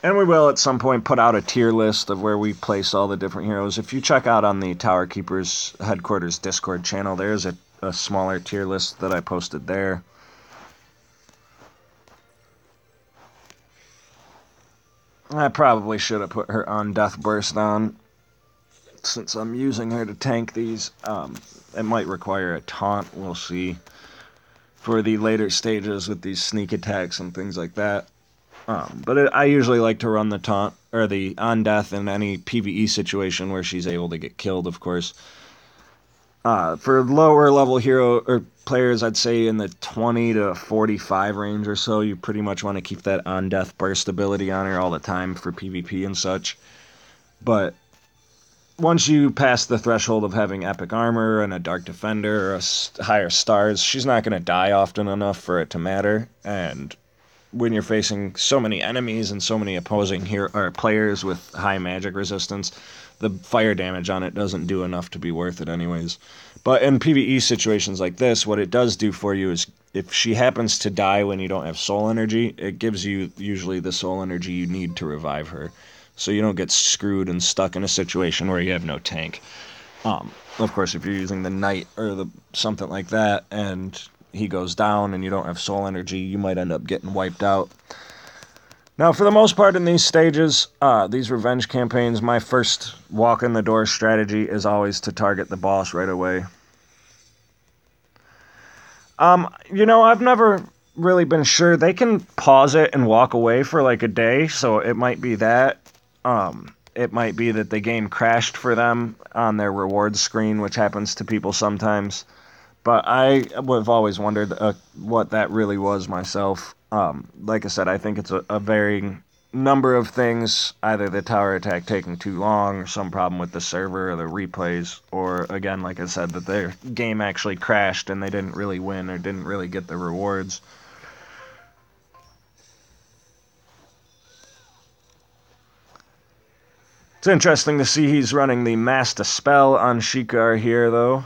And we will at some point put out a tier list of where we place all the different heroes. If you check out on the Tower Keepers Headquarters Discord channel, there's a smaller tier list that I posted there. I probably should have put her on Death Burst on, since I'm using her to tank these. It might require a taunt, we'll see, for the later stages with these sneak attacks and things like that. But I usually like to run the taunt, or the on death in any PvE situation where she's able to get killed, of course. For lower level hero or players, I'd say in the 20 to 45 range or so, you pretty much want to keep that on death burst ability on her all the time for PvP and such. But once you pass the threshold of having epic armor and a dark defender or higher stars, she's not going to die often enough for it to matter. And when you're facing so many enemies and so many opposing players with high magic resistance, the fire damage on it doesn't do enough to be worth it anyways. But in PvE situations like this, what it does do for you is, if she happens to die when you don't have soul energy, it gives you usually the soul energy you need to revive her, so you don't get screwed and stuck in a situation where you have no tank. Of course, if you're using the knight or something like that, and he goes down and you don't have soul energy, you might end up getting wiped out. Now, for the most part in these stages, these revenge campaigns, my first walk in the door strategy is always to target the boss right away. I've never really been sure. They can pause it and walk away for like a day, so it might be that. It might be that the game crashed for them on their rewards screen, which happens to people sometimes. But I have always wondered what that really was myself. Like I said, I think it's a varying number of things, either the tower attack taking too long, or some problem with the server or the replays, or again, like I said, that their game actually crashed and they didn't really win or didn't really get the rewards. It's interesting to see he's running the Master Spell on Shikar here, though.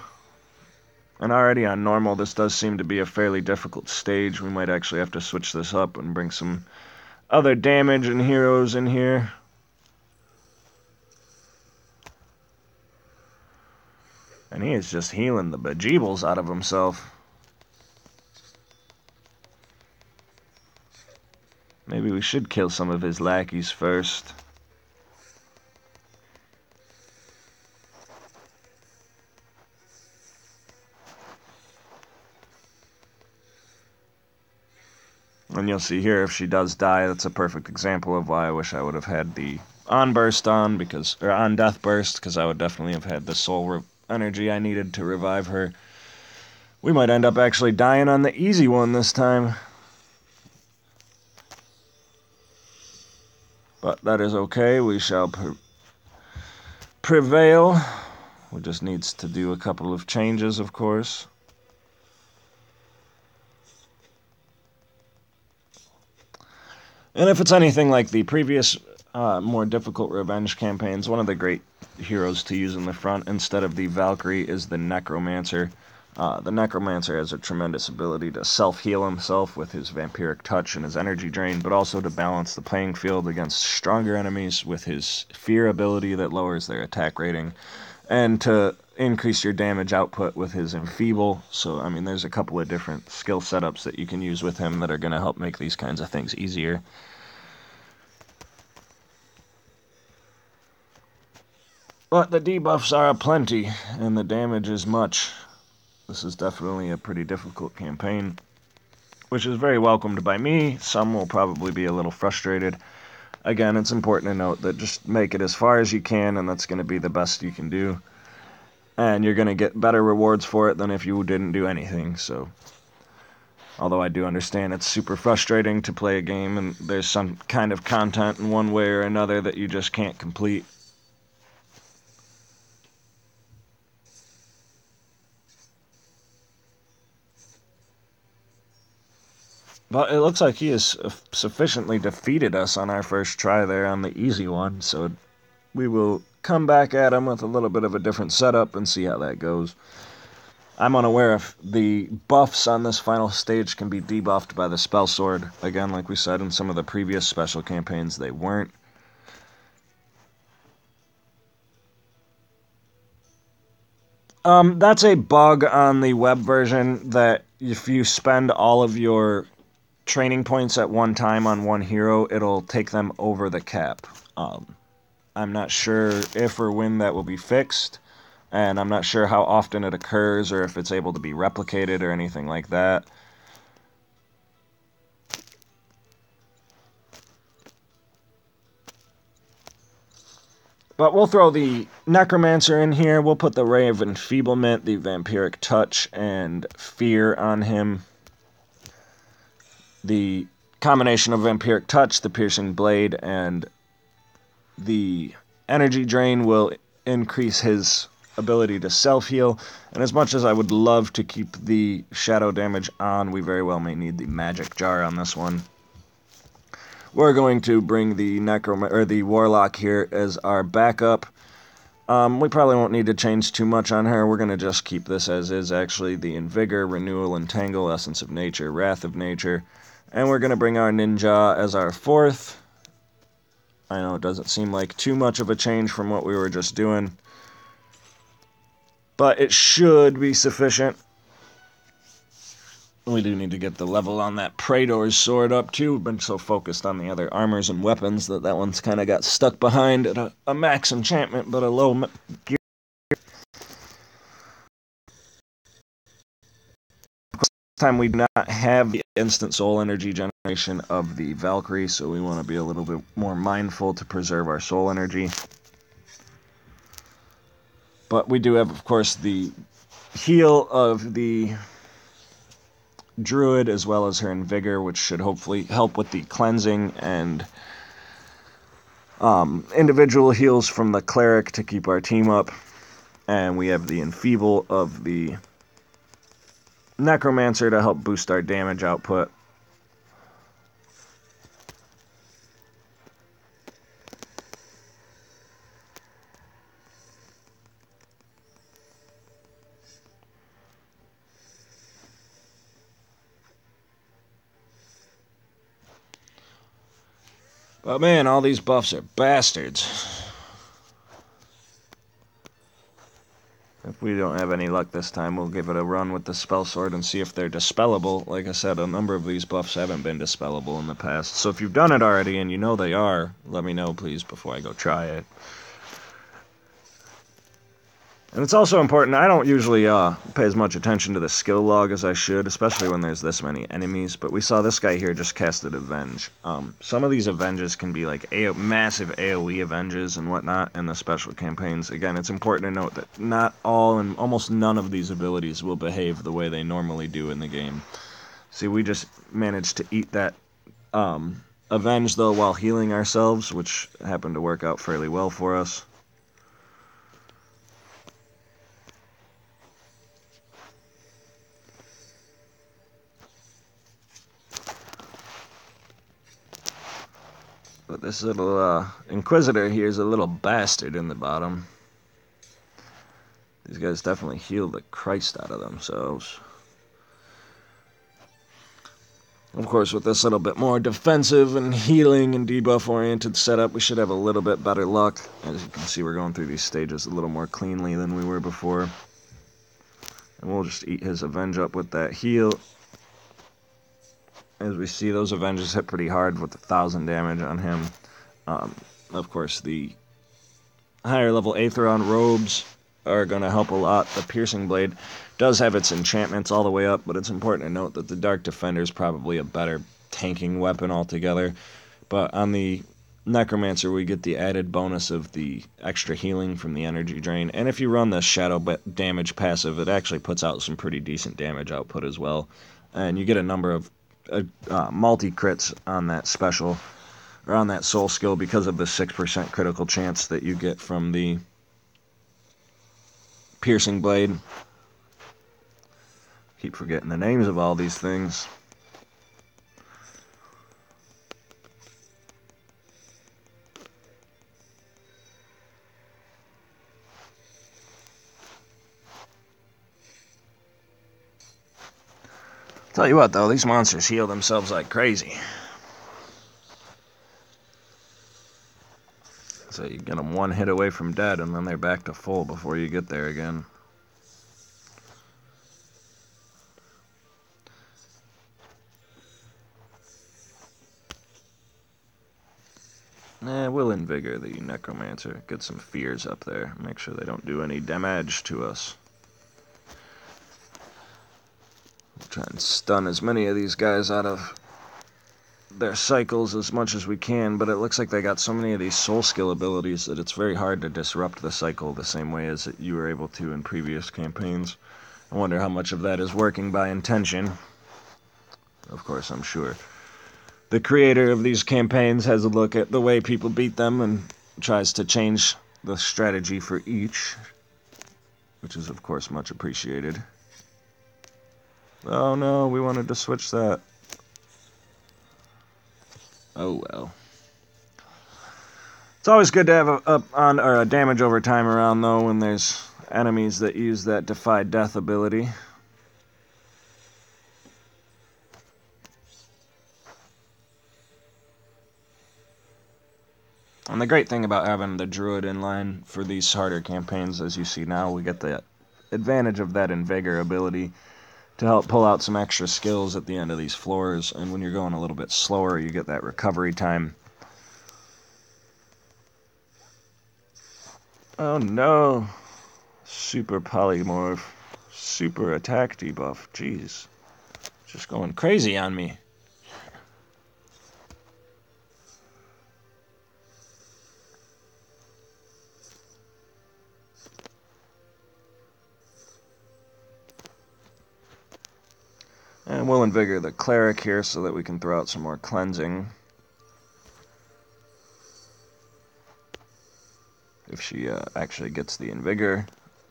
And already on normal, this does seem to be a fairly difficult stage. We might actually have to switch this up and bring some other damage and heroes in here. And he is just healing the bejeebles out of himself. Maybe we should kill some of his lackeys first. And you'll see here, if she does die, that's a perfect example of why I wish I would have had the on burst on, or on death burst, because I would definitely have had the soul energy I needed to revive her. We might end up actually dying on the easy one this time. But that is okay, we shall prevail. We just needs to do a couple of changes, of course. And if it's anything like the previous, more difficult revenge campaigns, one of the great heroes to use in the front instead of the Valkyrie is the Necromancer. The Necromancer has a tremendous ability to self-heal himself with his vampiric touch and his energy drain, but also to balance the playing field against stronger enemies with his fear ability that lowers their attack rating, and to increase your damage output with his enfeeble. So, I mean, there's a couple of different skill setups that you can use with him that are going to help make these kinds of things easier. But the debuffs are aplenty, and the damage is much. This is definitely a pretty difficult campaign, which is very welcomed by me. Some will probably be a little frustrated. Again, it's important to note that just make it as far as you can, and that's going to be the best you can do. And you're going to get better rewards for it than if you didn't do anything, so... Although I do understand it's super frustrating to play a game and there's some kind of content in one way or another that you just can't complete. But it looks like he has sufficiently defeated us on our first try there on the easy one, so we will come back at him with a little bit of a different setup and see how that goes. I'm unaware if the buffs on this final stage can be debuffed by the spell sword. Again, like we said in some of the previous special campaigns, they weren't. That's a bug on the web version, that if you spend all of your training points at one time on one hero, it'll take them over the cap. I'm not sure if or when that will be fixed, and I'm not sure how often it occurs or if it's able to be replicated or anything like that. But we'll throw the Necromancer in here. We'll put the Ray of Enfeeblement, the Vampiric Touch, and Fear on him. The combination of Vampiric Touch, the Piercing Blade, and the Energy Drain will increase his ability to self-heal. And as much as I would love to keep the shadow damage on, we very well may need the Magic Jar on this one. We're going to bring the the Warlock here as our backup. We probably won't need to change too much on her. We're going to just keep this as is, actually. The Invigor, Renewal, Entangle, Essence of Nature, Wrath of Nature. And we're going to bring our Ninja as our fourth. I know it doesn't seem like too much of a change from what we were just doing, but it should be sufficient. We do need to get the level on that Praetor's sword up, too. We've been so focused on the other armors and weapons that one's kind of got stuck behind at a max enchantment, but a low gear. This time we do not have the instant soul energy generation of the Valkyrie, so we want to be a little bit more mindful to preserve our soul energy. But we do have, of course, the heal of the Druid as well as her Invigor, which should hopefully help with the cleansing, and individual heals from the Cleric to keep our team up. And we have the Enfeeble of the Necromancer to help boost our damage output. But man, all these buffs are bastards. If we don't have any luck this time, we'll give it a run with the Spell Sword and see if they're dispellable. Like I said, a number of these buffs haven't been dispellable in the past. So if you've done it already and you know they are, let me know, please, before I go try it. And it's also important, I don't usually pay as much attention to the skill log as I should, especially when there's this many enemies, but we saw this guy here just casted Avenge. Some of these Avenges can be like massive AoE Avenges and whatnot in the special campaigns. Again, it's important to note that not all and almost none of these abilities will behave the way they normally do in the game. See, we just managed to eat that Avenge, though, while healing ourselves, which happened to work out fairly well for us. But this little Inquisitor here is a little bastard in the bottom. These guys definitely heal the Christ out of themselves. Of course, with this little bit more defensive and healing and debuff-oriented setup, we should have a little bit better luck. As you can see, we're going through these stages a little more cleanly than we were before. And we'll just eat his Avenge up with that heal. As we see, those Avenges hit pretty hard with 1,000 damage on him. Of course, the higher level Aetheron robes are going to help a lot. The Piercing Blade does have its enchantments all the way up, but it's important to note that the Dark Defender is probably a better tanking weapon altogether. But on the Necromancer, we get the added bonus of the extra healing from the energy drain. And if you run the Shadow damage passive, it actually puts out some pretty decent damage output as well. And you get a number of multi-crits on that special, or on that soul skill, because of the 6% critical chance that you get from the Piercing Blade. Keep forgetting the names of all these things. Tell you what, though, these monsters heal themselves like crazy. So you get them one hit away from dead, and then they're back to full before you get there again. We'll Invigor the Necromancer. Get some fears up there. Make sure they don't do any damage to us. We'll try and stun as many of these guys out of their cycles as much as we can, but it looks like they got so many of these soul skill abilities that it's very hard to disrupt the cycle the same way as you were able to in previous campaigns. I wonder how much of that is working by intention. Of course, I'm sure the creator of these campaigns has a look at the way people beat them and tries to change the strategy for each, which is, of course, much appreciated. Oh no, we wanted to switch that. Oh well. It's always good to have a damage over time around, though, when there's enemies that use that Defy Death ability. And the great thing about having the Druid in line for these harder campaigns, as you see now, we get the advantage of that Invigor ability to help pull out some extra skills at the end of these floors. And when you're going a little bit slower, you get that recovery time. Oh no! Super polymorph. Super attack debuff. Jeez. Just going crazy on me. And we'll invigor the cleric here so that we can throw out some more cleansing. If she actually gets the invigor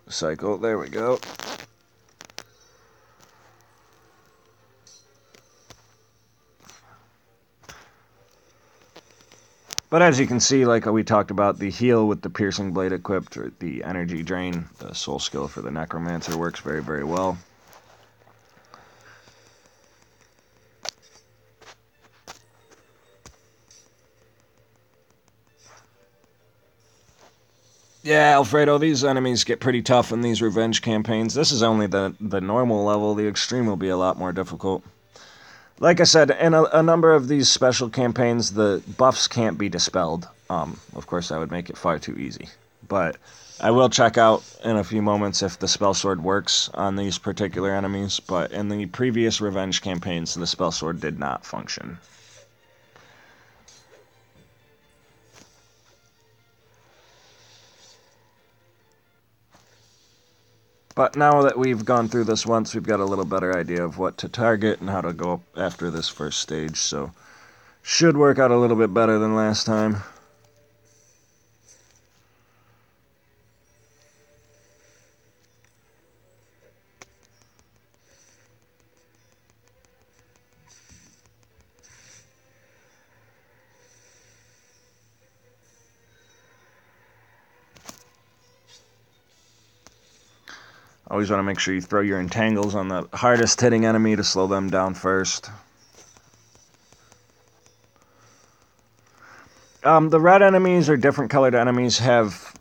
cycle. There we go. But as you can see, like we talked about, the heal with the piercing blade equipped, or the energy drain, the soul skill for the necromancer, works very, very well. Yeah, Alfredo, these enemies get pretty tough in these revenge campaigns. This is only the normal level. The extreme will be a lot more difficult. Like I said, in a number of these special campaigns, the buffs can't be dispelled. Of course, that would make it far too easy. But I will check out in a few moments if the spell sword works on these particular enemies. But in the previous revenge campaigns, the spell sword did not function. But now that we've gone through this once, we've got a little better idea of what to target and how to go after this first stage, so should work out a little bit better than last time. Always want to make sure you throw your entangles on the hardest hitting enemy to slow them down first. The red enemies or different colored enemies have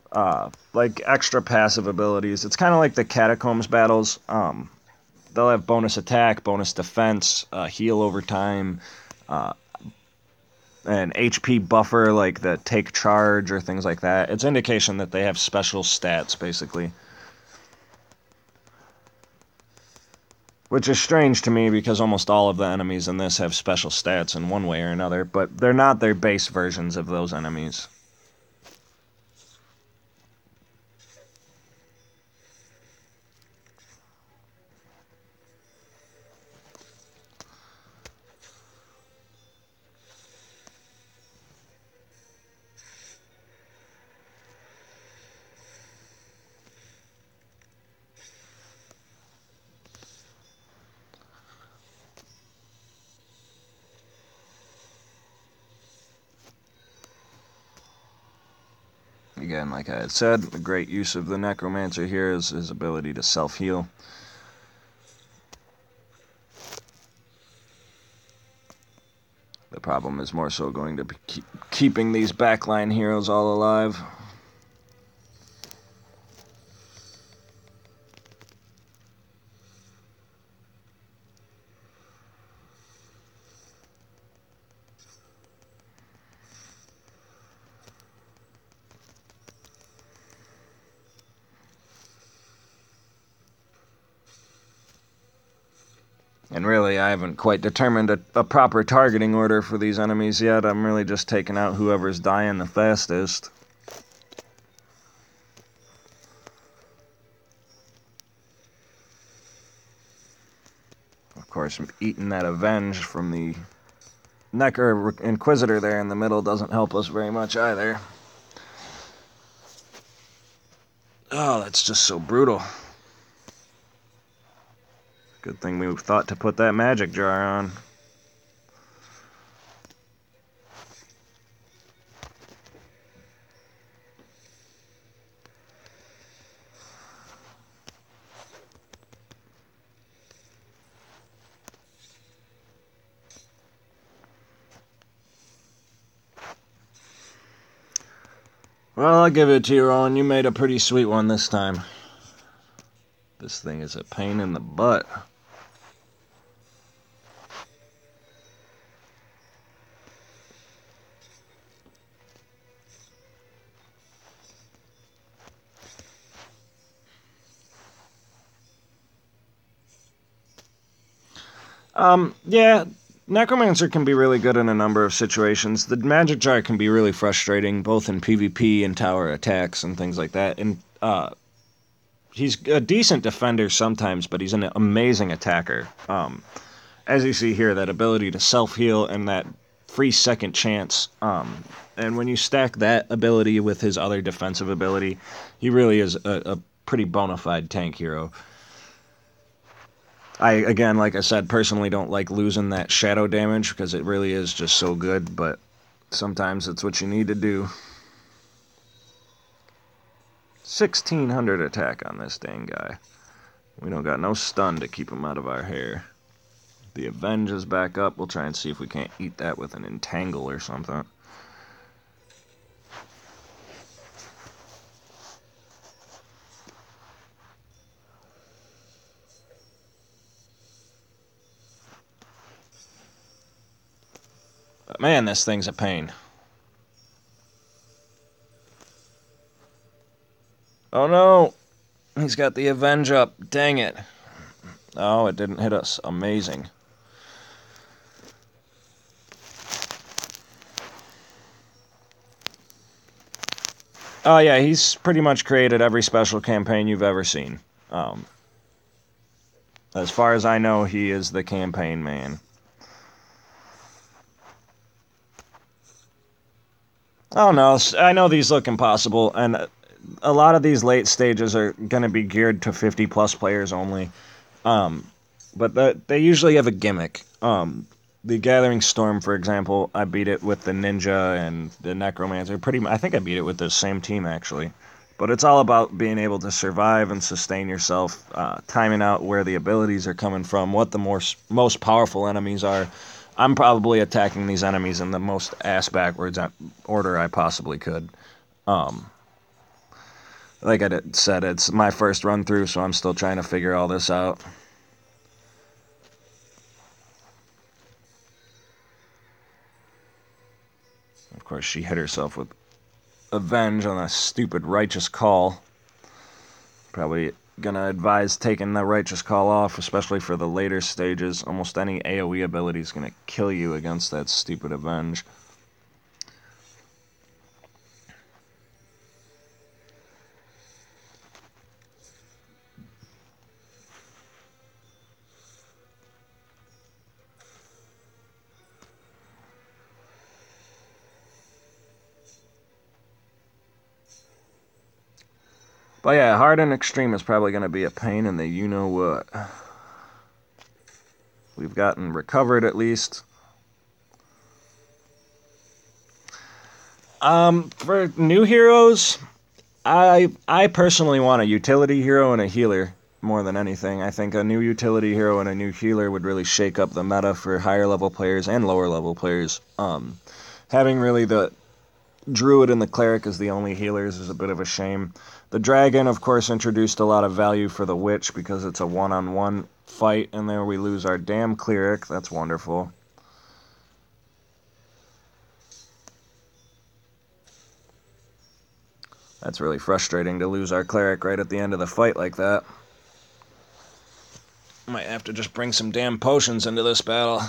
like extra passive abilities. It's kind of like the catacombs battles. They'll have bonus attack, bonus defense, heal over time, an HP buffer like the take charge or things like that. It's indication that they have special stats, basically. Which is strange to me because almost all of the enemies in this have special stats in one way or another, but they're not their base versions of those enemies. Again, like I had said, the great use of the necromancer here is his ability to self-heal. The problem is more so going to be keeping these backline heroes all alive. And really, I haven't quite determined a proper targeting order for these enemies yet. I'm really just taking out whoever's dying the fastest. Of course, eating that avenge from the Inquisitor there in the middle doesn't help us very much either. Oh, that's just so brutal. Good thing we thought to put that magic jar on. Well, I'll give it to you, Roland. You made a pretty sweet one this time. This thing is a pain in the butt. Yeah, Necromancer can be really good in a number of situations. The Magic Jar can be really frustrating, both in PvP and tower attacks and things like that. And he's a decent defender sometimes, but he's an amazing attacker. As you see here, that ability to self-heal and that free second chance. And when you stack that ability with his other defensive ability, he really is a pretty bona fide tank hero. Again, like I said, personally don't like losing that shadow damage because it really is just so good, but sometimes it's what you need to do. 1600 attack on this dang guy. We don't got no stun to keep him out of our hair. The Avenge is back up. We'll try and see if we can't eat that with an Entangle or something. But man, this thing's a pain. Oh no! He's got the Avenge up. Dang it. Oh, it didn't hit us. Amazing. Oh yeah, he's pretty much created every special campaign you've ever seen. As far as I know, he is the campaign man. Oh no, I know these look impossible, and a lot of these late stages are going to be geared to 50 plus players only. But they usually have a gimmick. The Gathering Storm, for example, I beat it with the Ninja and the Necromancer. I think I beat it with the same team, actually. But it's all about being able to survive and sustain yourself, timing out where the abilities are coming from, what the most powerful enemies are. I'm probably attacking these enemies in the most ass-backwards order I possibly could. Like I said, it's my first run-through, so I'm still trying to figure all this out. Of course, she hit herself with Avenge on a stupid Righteous Call. Probably gonna advise taking the Righteous Call off, especially for the later stages. Almost any AoE ability is gonna kill you against that stupid Avenge. But yeah, hard and extreme is probably going to be a pain in the you-know-what. We've gotten recovered at least. For new heroes, I personally want a utility hero and a healer more than anything. I think a new utility hero and a new healer would really shake up the meta for higher level players and lower level players. Having really the Druid and the Cleric as the only healers is a bit of a shame. The Dragon, of course, introduced a lot of value for the Witch because it's a one-on-one fight, and there we lose our damn Cleric. That's wonderful. That's really frustrating to lose our Cleric right at the end of the fight like that. Might have to just bring some damn potions into this battle.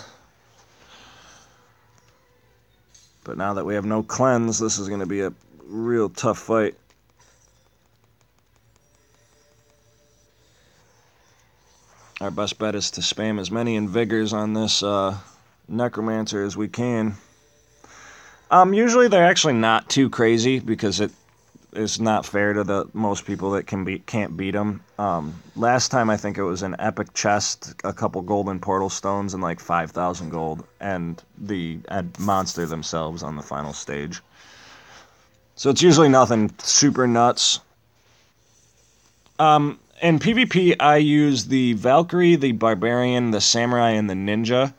But now that we have no cleanse, this is going to be a real tough fight. Our best bet is to spam as many Invigors on this Necromancer as we can. Usually they're actually not too crazy because it is not fair to the most people that can't beat them. Last time I think it was an epic chest, a couple golden portal stones, and like 5,000 gold, and the monster themselves on the final stage. So it's usually nothing super nuts. In PvP, I use the Valkyrie, the Barbarian, the Samurai, and the Ninja.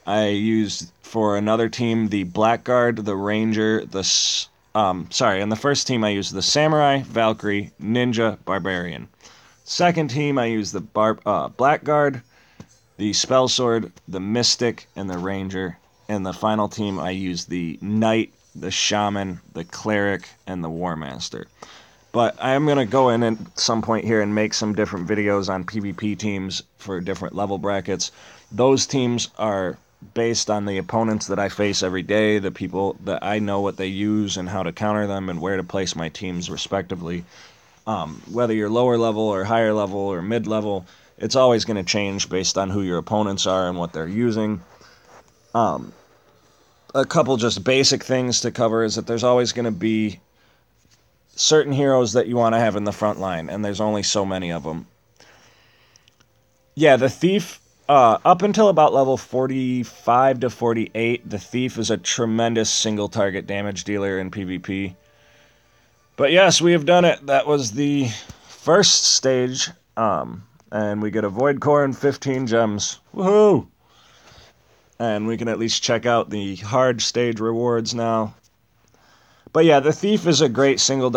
I use, for another team, the Blackguard, the Ranger, in the first team I use the Samurai, Valkyrie, Ninja, Barbarian. Second team I use the Blackguard, the Spellsword, the Mystic, and the Ranger. And the final team I use the Knight, the Shaman, the Cleric, and the War Master. But I am going to go in at some point here and make some different videos on PvP teams for different level brackets. Those teams are based on the opponents that I face every day, the people that I know what they use and how to counter them and where to place my teams respectively. Whether you're lower level or higher level or mid level, it's always going to change based on who your opponents are and what they're using. A couple just basic things to cover is that there's always going to be certain heroes that you want to have in the front line, and there's only so many of them. Yeah, the Thief, up until about level 45 to 48, the Thief is a tremendous single target damage dealer in PvP. But yes, we have done it. That was the first stage, and we get a Void Core and 15 gems. Woohoo! And we can at least check out the hard stage rewards now. But yeah, the Thief is a great single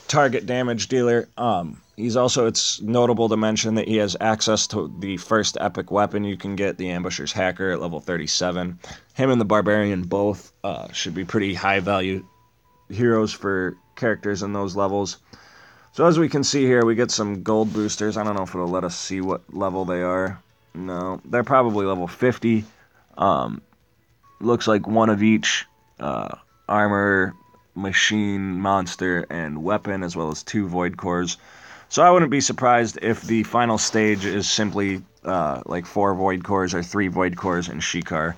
target damage dealer. He's also, it's notable to mention that he has access to the first epic weapon you can get, the Ambusher's Hacker at level 37. Him and the Barbarian both should be pretty high value heroes for characters in those levels. So as we can see here, we get some gold boosters. I don't know if it'll let us see what level they are. No, they're probably level 50. Looks like one of each armor, machine, monster, and weapon, as well as 2 void cores. So I wouldn't be surprised if the final stage is simply like 4 void cores or 3 void cores and Shikar.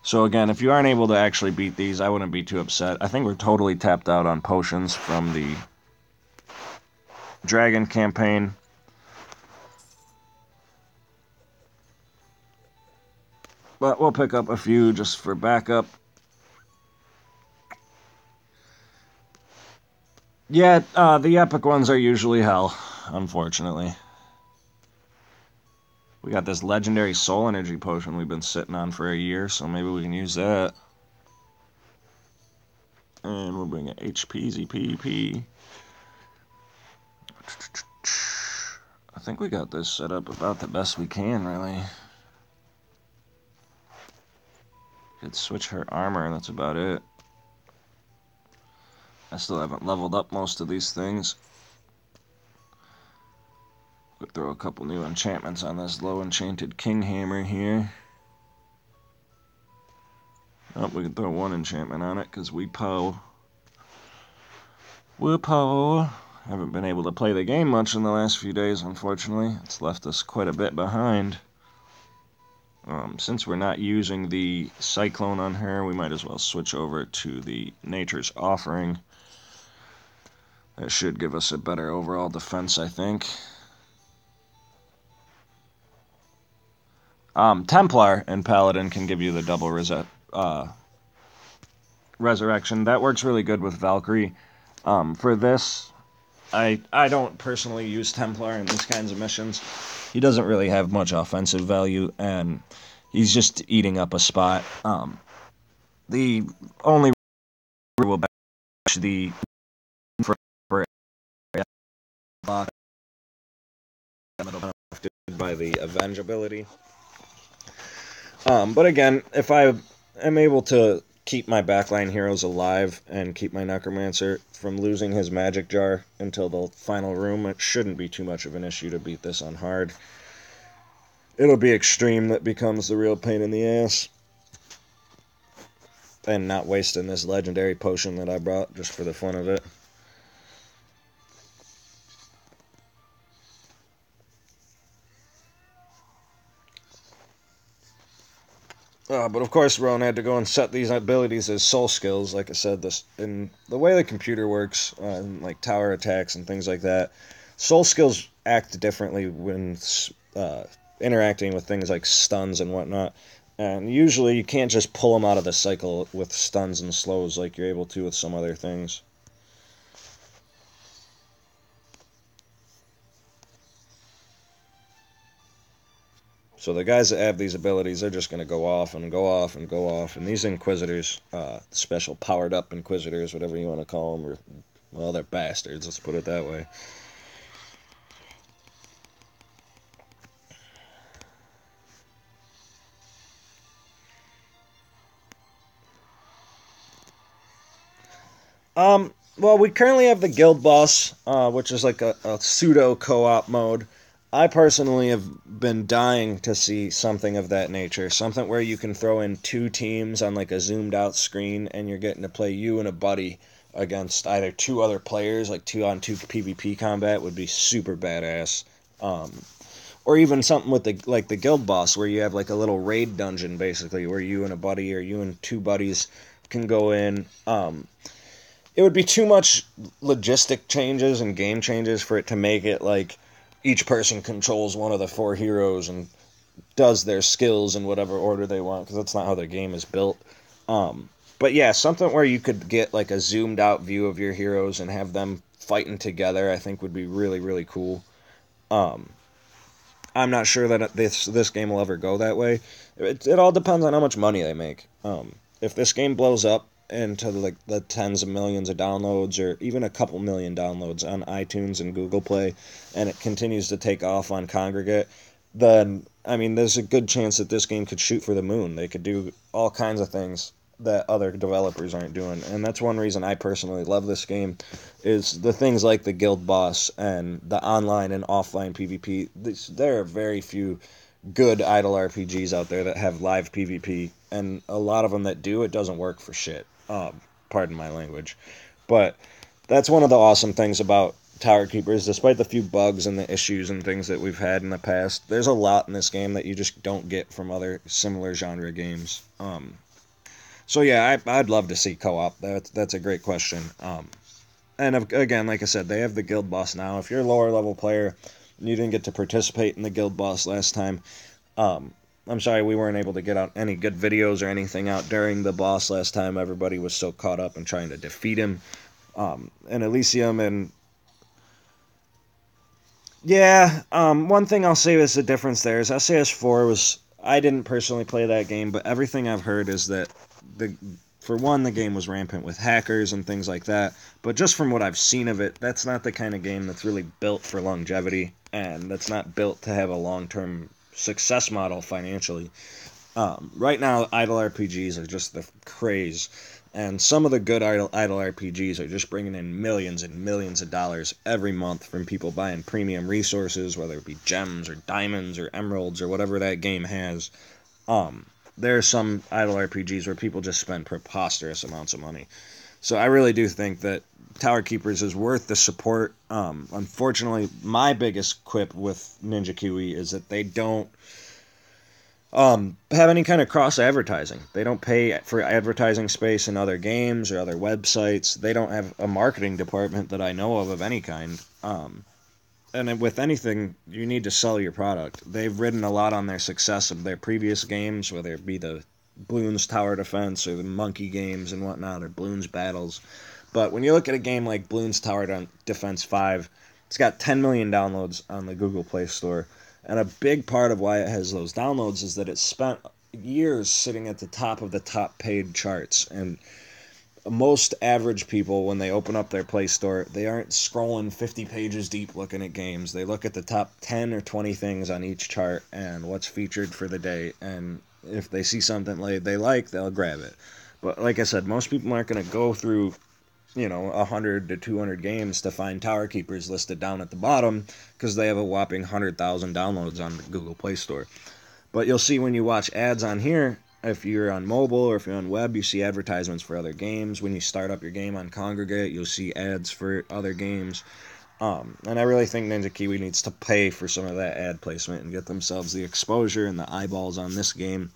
So again, if you aren't able to actually beat these, I wouldn't be too upset. I think we're totally tapped out on potions from the Dragon campaign. But we'll pick up a few just for backup. Yeah, the epic ones are usually hell, unfortunately. We got this legendary soul energy potion we've been sitting on for a year, so maybe we can use that. And we'll bring it HP, ZPP. I think we got this set up about the best we can, really. Could switch her armor, and that's about it. I still haven't leveled up most of these things. We'll throw a couple new enchantments on this low enchanted king hammer here. Oh, we can throw 1 enchantment on it because we po. Whoop-ho. Haven't been able to play the game much in the last few days, unfortunately. It's left us quite a bit behind. Since we're not using the Cyclone on her, we might as well switch over to the Nature's Offering. That should give us a better overall defense, I think. Templar and Paladin can give you the double resurrection. That works really good with Valkyrie. For this, I don't personally use Templar in these kinds of missions. He doesn't really have much offensive value, and he's just eating up a spot. The only will bash the for by the Avenge ability. But again, if I am able to keep my backline heroes alive and keep my Necromancer from losing his magic jar until the final room, it shouldn't be too much of an issue to beat this on hard. It'll be extreme that becomes the real pain in the ass. And not wasting this legendary potion that I brought just for the fun of it. But of course, Rowan had to go and set these abilities as soul skills. Like I said, in the way the computer works, like tower attacks and things like that, soul skills act differently when interacting with things like stuns and whatnot. And usually, you can't just pull them out of the cycle with stuns and slows like you're able to with some other things. So the guys that have these abilities, they're just going to go off and go off and go off. And these Inquisitors, special powered-up Inquisitors, whatever you want to call them, well, they're bastards, let's put it that way. Well, we currently have the Guild Boss, which is like a pseudo co-op mode. I personally have been dying to see something of that nature. Something where you can throw in two teams on like a zoomed out screen and you're getting to play you and a buddy against either two other players, like 2-on-2 PvP combat would be super badass. Um, or even something with the Guild Boss where you have like a little raid dungeon basically where you and a buddy or you and two buddies can go in. It would be too much logistic changes and game changes for it to make it like each person controls one of the four heroes and does their skills in whatever order they want, because that's not how the game is built. But yeah, something where you could get like a zoomed out view of your heroes and have them fighting together, I think would be really, really cool. Um, I'm not sure that this game will ever go that way. It all depends on how much money they make. If this game blows up into like the tens of millions of downloads or even a couple million downloads on iTunes and Google Play, and it continues to take off on Congregate, then I mean there's a good chance that this game could shoot for the moon. They could do all kinds of things that other developers aren't doing, and that's one reason I personally love this game is the things like the Guild Boss and the online and offline PvP. There are very few good idle RPGs out there that have live PvP, and a lot of them that do, it doesn't work for shit. Pardon my language. But that's one of the awesome things about Tower Keepers. Despite the few bugs and the issues and things that we've had in the past, there's a lot in this game that you just don't get from other similar genre games. So yeah, I'd love to see co-op. That's a great question. And again, like I said, they have the Guild Boss now. If you're a lower level player and you didn't get to participate in the Guild Boss last time, I'm sorry we weren't able to get out any good videos or anything out during the boss last time. Everybody was so caught up in trying to defeat him. And Elysium and yeah, one thing I'll say is the difference there is SAS4 was, I didn't personally play that game, but everything I've heard is that for one, the game was rampant with hackers and things like that. But just from what I've seen of it, that's not the kind of game that's really built for longevity, and that's not built to have a long-term success model financially. Right now, idle RPGs are just the craze, and some of the good idle RPGs are just bringing in millions and millions of dollars every month from people buying premium resources, whether it be gems or diamonds or emeralds or whatever that game has. There are some idle RPGs where people just spend preposterous amounts of money. So I really do think that Tower Keepers is worth the support. Unfortunately, my biggest quip with Ninja Kiwi is that they don't have any kind of cross advertising. They don't pay for advertising space in other games or other websites. They don't have a marketing department that I know of any kind. And with anything, you need to sell your product. They've ridden a lot on their success of their previous games, whether it be the Bloons Tower Defense or the Monkey games and whatnot, or Bloons Battles. But when you look at a game like Bloons Tower Defense 5, it's got 10 million downloads on the Google Play Store. And a big part of why it has those downloads is that it spent years sitting at the top of the top paid charts. And most average people, when they open up their Play Store, they aren't scrolling 50 pages deep looking at games. They look at the top 10 or 20 things on each chart and what's featured for the day. And if they see something they like, they'll grab it. But like I said, most people aren't going to go through 100 to 200 games to find Tower Keepers listed down at the bottom because they have a whopping 100,000 downloads on the Google Play Store. But you'll see when you watch ads on here, if you're on mobile or if you're on web, you see advertisements for other games. When you start up your game on Congregate, you'll see ads for other games. And I really think Ninja Kiwi needs to pay for some of that ad placement and get themselves the exposure and the eyeballs on this game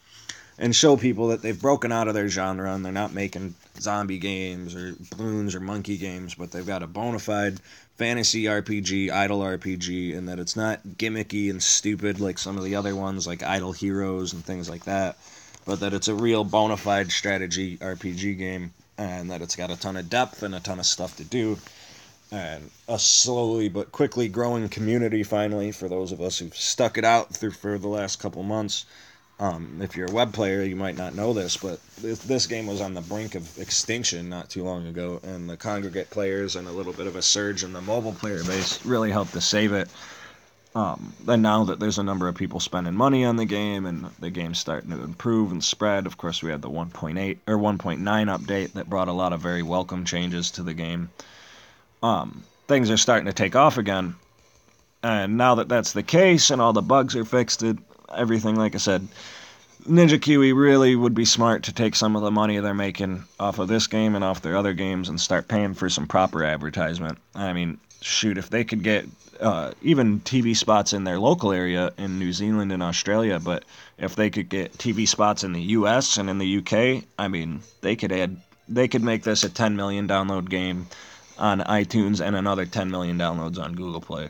and show people that they've broken out of their genre and they're not making zombie games or balloons or monkey games, but they've got a bona fide fantasy RPG, idle RPG, and that it's not gimmicky and stupid like some of the other ones like Idle Heroes and things like that, but that it's a real bona fide strategy RPG game and that it's got a ton of depth and a ton of stuff to do and a slowly but quickly growing community finally for those of us who've stuck it out for the last couple months. If you're a web player, you might not know this, but this game was on the brink of extinction not too long ago, and the Congregate players and a little bit of a surge in the mobile player base really helped to save it. And now that there's a number of people spending money on the game and the game's starting to improve and spread, of course we had the 1.8 or 1.9 update that brought a lot of very welcome changes to the game. Things are starting to take off again. And now that that's the case and all the bugs are fixed, everything, like I said, Ninja Kiwi really would be smart to take some of the money they're making off of this game and off their other games and start paying for some proper advertisement. I mean, shoot, if they could get even TV spots in their local area in New Zealand and Australia, but if they could get TV spots in the US and in the UK, I mean, they could make this a 10 million download game on iTunes and another 10 million downloads on Google Play.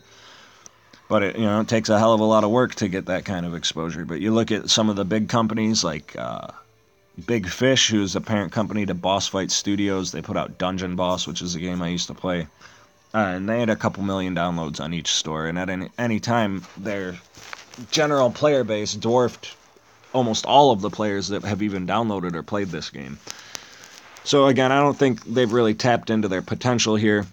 But it takes a hell of a lot of work to get that kind of exposure. But you look at some of the big companies like Big Fish, who's the parent company to Boss Fight Studios. They put out Dungeon Boss, which is a game I used to play. And they had a couple million downloads on each store. And at any time, their general player base dwarfed almost all of the players that have even downloaded or played this game. So again, I don't think they've really tapped into their potential here.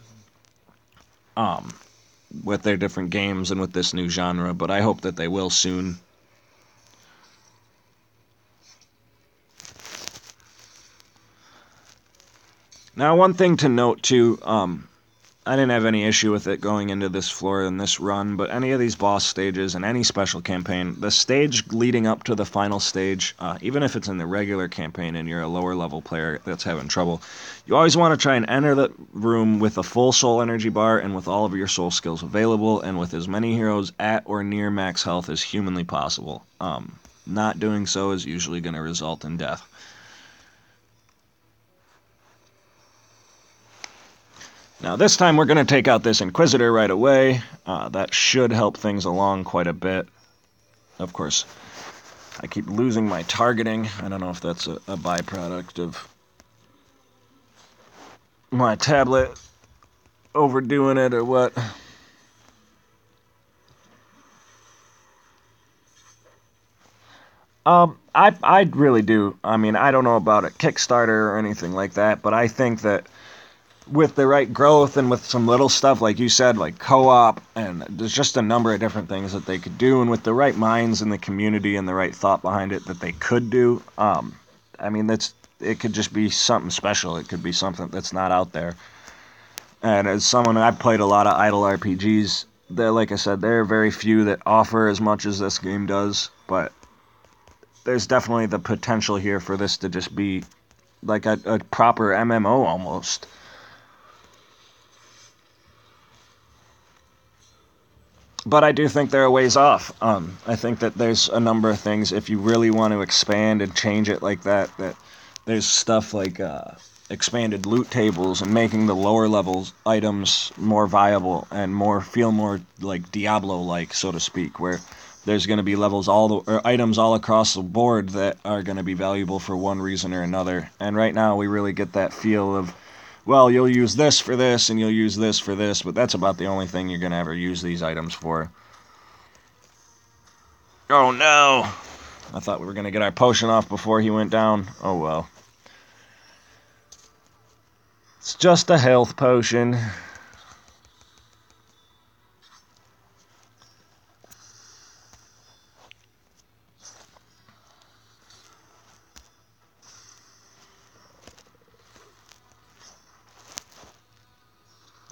With their different games and with this new genre, but I hope that they will soon. Now, one thing to note too, I didn't have any issue with it going into this floor and this run, but any of these boss stages and any special campaign, the stage leading up to the final stage, even if it's in the regular campaign and you're a lower level player that's having trouble, you always want to try and enter the room with a full soul energy bar and with all of your soul skills available and with as many heroes at or near max health as humanly possible. Not doing so is usually going to result in death. Now this time we're going to take out this Inquisitor right away. That should help things along quite a bit. Of course, I keep losing my targeting. I don't know if that's a byproduct of my tablet overdoing it or what. I really do. I mean, I don't know about a Kickstarter or anything like that, but I think that with the right growth and with some little stuff, like you said, like co-op, and there's just a number of different things that they could do, and with the right minds in the community and the right thought behind it that they could do, I mean, it could just be something special. It could be something that's not out there. And as someone, I've played a lot of idle RPGs, like I said, there are very few that offer as much as this game does, but there's definitely the potential here for this to just be like a proper MMO almost. But I do think they're a ways off. I think that there's a number of things, if you really want to expand and change it like that there's stuff like expanded loot tables and making the lower levels items more viable and feel more like Diablo-like, so to speak, where there's going to be items all across the board that are going to be valuable for one reason or another. And right now we really get that feel of, well, you'll use this for this, and you'll use this for this, but that's about the only thing you're going to ever use these items for. Oh no! I thought we were going to get our potion off before he went down. Oh well. It's just a health potion.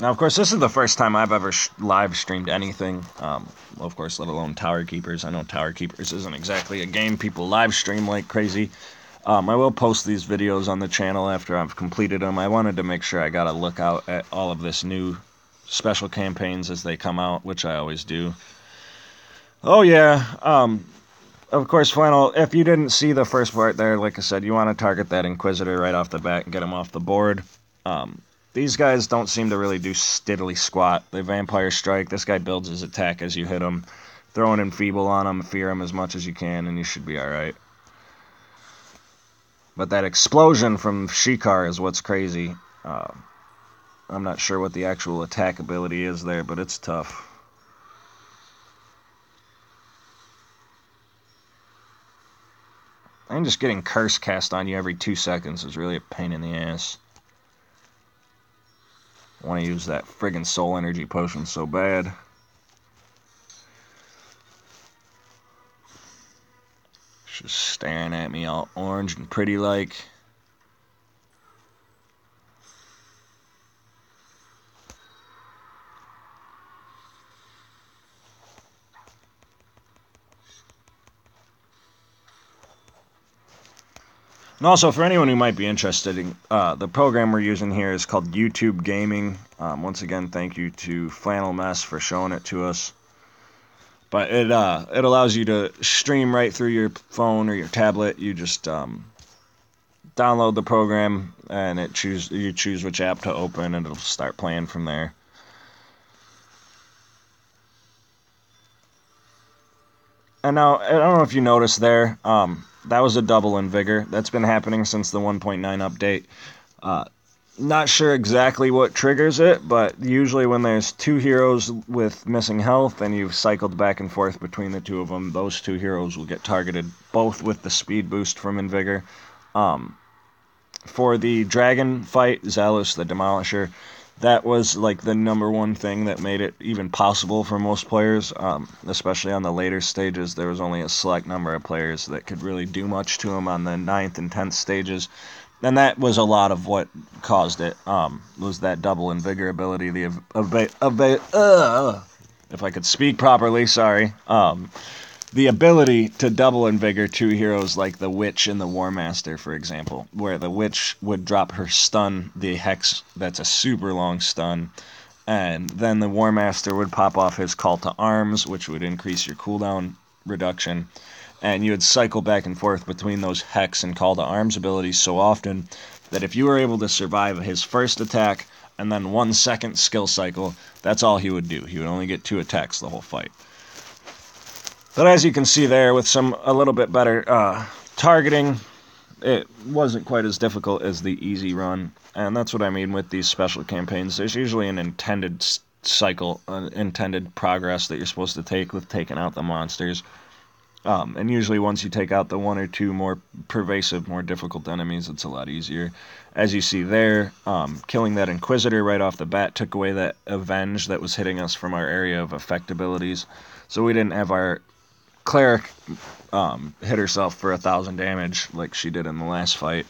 Now, of course, this is the first time I've ever live streamed anything. Of course, let alone Tower Keepers. I know Tower Keepers isn't exactly a game people live stream like crazy. I will post these videos on the channel after I've completed them. I wanted to make sure I got a look out at all of this new special campaigns as they come out, which I always do. Oh yeah, of course, Flannel, if you didn't see the first part there, like I said, you want to target that Inquisitor right off the bat and get him off the board. These guys don't seem to really do stiddly squat. They Vampire Strike. This guy builds his attack as you hit him. Throw an Enfeeble on him, fear him as much as you can, and you should be alright. But that explosion from Shikar is what's crazy. I'm not sure what the actual attack ability is there, but it's tough. And just getting Curse cast on you every 2 seconds is really a pain in the ass. I want to use that friggin' soul energy potion so bad. Just staring at me all orange and pretty like. And also, for anyone who might be interested, in, the program we're using here is called YouTube Gaming. Once again, thank you to Flannel Mess for showing it to us. But it allows you to stream right through your phone or your tablet. You just download the program, and you choose which app to open, and it'll start playing from there. And now, I don't know if you noticed there, that was a double in Vigor. That's been happening since the 1.9 update. Not sure exactly what triggers it, but usually when there's two heroes with missing health and you've cycled back and forth between the two of them, those two heroes will get targeted, both with the speed boost from Invigor. For the dragon fight, Zalus the Demolisher, that was like the number one thing that made it even possible for most players, especially on the later stages. There was only a select number of players that could really do much to him on the 9th and 10th stages, and that was a lot of what caused it, was that double Invigor ability, if I could speak properly, sorry, the ability to double Invigor two heroes like the Witch and the War Master, for example, where the Witch would drop her stun, the Hex, that's a super long stun, and then the War Master would pop off his Call to Arms, which would increase your cooldown reduction, and you would cycle back and forth between those Hex and Call to Arms abilities so often that if you were able to survive his first attack and then 1 second skill cycle, that's all he would do. He would only get 2 attacks the whole fight. But as you can see there, with a little bit better targeting, it wasn't quite as difficult as the easy run. And that's what I mean with these special campaigns. There's usually an intended cycle, an intended progress that you're supposed to take with taking out the monsters. And usually once you take out the 1 or 2 more pervasive, more difficult enemies, it's a lot easier. As you see there, killing that Inquisitor right off the bat took away that Avenge that was hitting us from our area of effect abilities. So we didn't have our Cleric hit herself for 1,000 damage like she did in the last fight,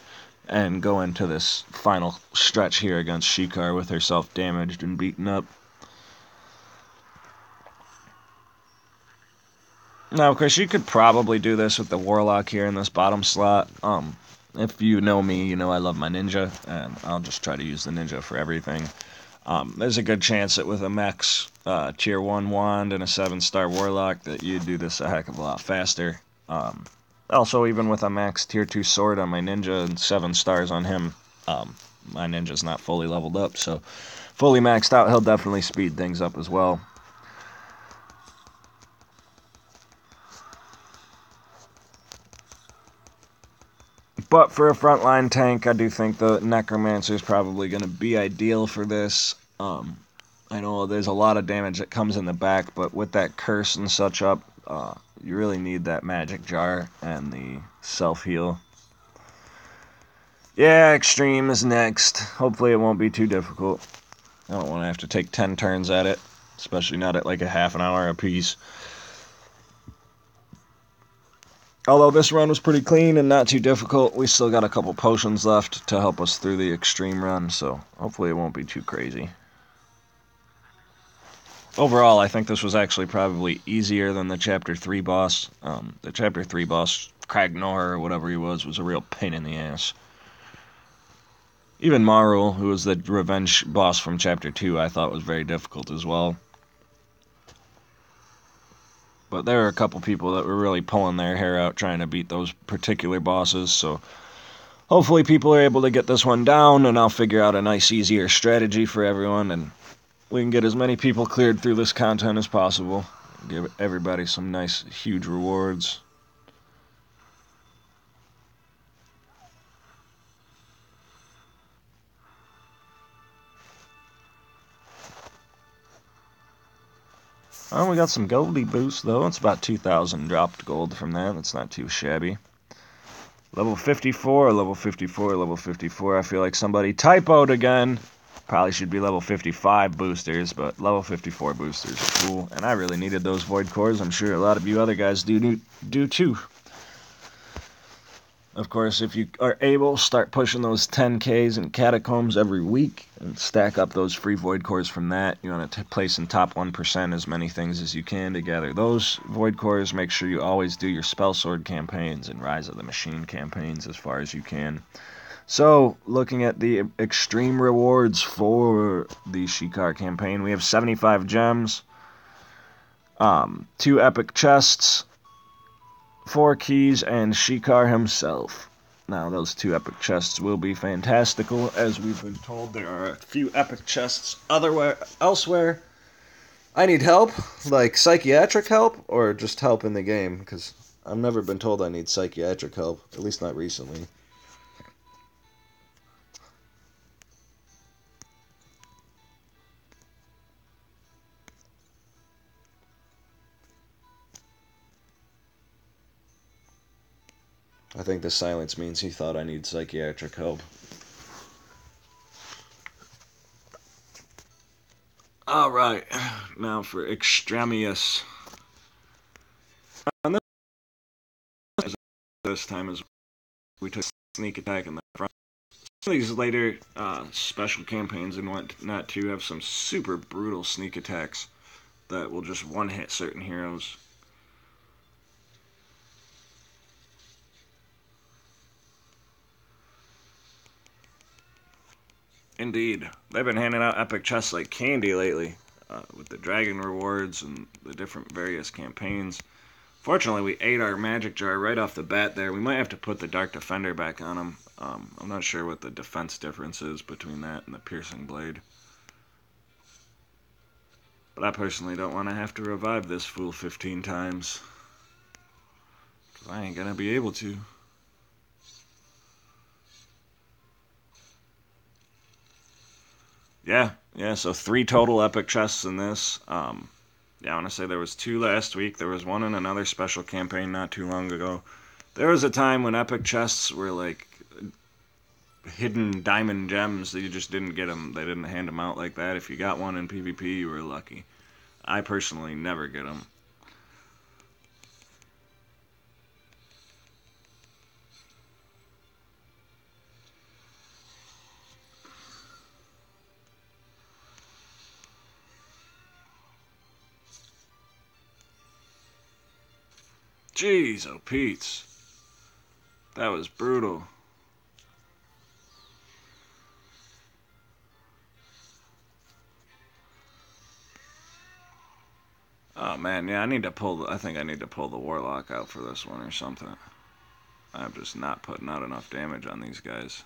and go into this final stretch here against Shikar with herself damaged and beaten up. Now, of course, you could probably do this with the Warlock here in this bottom slot. If you know me, you know I love my Ninja, and I'll just try to use the Ninja for everything. There's a good chance that with a Max Tier 1 Wand and a 7-star Warlock that you'd do this a heck of a lot faster. Also, even with a Max Tier 2 Sword on my Ninja and 7 stars on him, my Ninja's not fully leveled up, so fully maxed out, he'll definitely speed things up as well. But for a frontline tank, I do think the Necromancer is probably going to be ideal for this. I know there's a lot of damage that comes in the back, but with that curse and such up, you really need that magic jar and the self-heal. Yeah, Extreme is next. Hopefully it won't be too difficult. I don't want to have to take 10 turns at it, especially not at like a half an hour apiece. Although this run was pretty clean and not too difficult, we still got a couple potions left to help us through the extreme run, so hopefully it won't be too crazy. Overall, I think this was actually probably easier than the Chapter 3 boss. The Chapter 3 boss, Kragnor or whatever he was a real pain in the ass. Even Marul, who was the revenge boss from Chapter 2, I thought was very difficult as well. But there were a couple people that were really pulling their hair out trying to beat those particular bosses, so hopefully people are able to get this one down, and I'll figure out a nice, easier strategy for everyone, and we can get as many people cleared through this content as possible. Give everybody some nice, huge rewards. Oh, we got some Goldie boost, though. It's about 2,000 dropped gold from that. That's not too shabby. Level 54, level 54, level 54. I feel like somebody typoed again. Probably should be level 55 boosters, but level 54 boosters are cool. And I really needed those Void Cores. I'm sure a lot of you other guys do too. Of course, if you are able, start pushing those 10Ks and catacombs every week and stack up those free void cores from that. You want to place in top 1% as many things as you can to gather those void cores. Make sure you always do your spell sword campaigns and Rise of the Machine campaigns as far as you can. So, looking at the extreme rewards for the Shikar campaign, we have 75 gems, 2 epic chests, 4 keys, and Shikar himself. Now, those 2 epic chests will be fantastical. As we've been told, there are a few epic chests elsewhere. I need help, like psychiatric help, or just help in the game, because I've never been told I need psychiatric help, at least not recently. I think the silence means he thought I need psychiatric help. Alright, now for extremious. And this time is we took sneak attack in the front. Some of these later special campaigns and whatnot too have some super brutal sneak attacks that will just one-hit certain heroes. Indeed. They've been handing out epic chests like candy lately, with the dragon rewards and the different various campaigns. Fortunately, we ate our magic jar right off the bat there. We might have to put the Dark Defender back on him. I'm not sure what the defense difference is between that and the piercing blade. But I personally don't want to have to revive this fool 15 times. Because I ain't going to be able to. Yeah, so 3 total epic chests in this. Yeah, I want to say there was 2 last week. There was 1 in another special campaign not too long ago. There was a time when epic chests were like hidden diamond gems that you just didn't get them. They didn't hand them out like that. If you got one in PvP, you were lucky. I personally never get them. Jeez, oh Pete's. That was brutal. Oh man, yeah, I think I need to pull the Warlock out for this one or something. I'm just not putting out enough damage on these guys.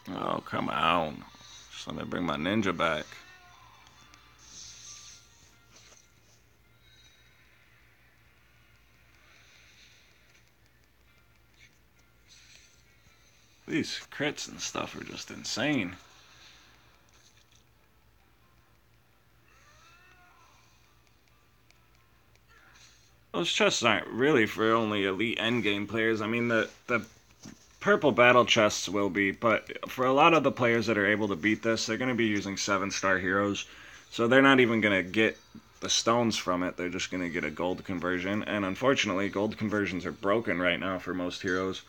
Oh, come on. Just let me bring my ninja back. These crits and stuff are just insane. Those chests aren't really for only elite endgame players. I mean, the purple battle chests will be, but for a lot of the players that are able to beat this, they're going to be using 7-star heroes. So they're not even going to get the stones from it. They're just going to get a gold conversion. And unfortunately, gold conversions are broken right now for most heroes.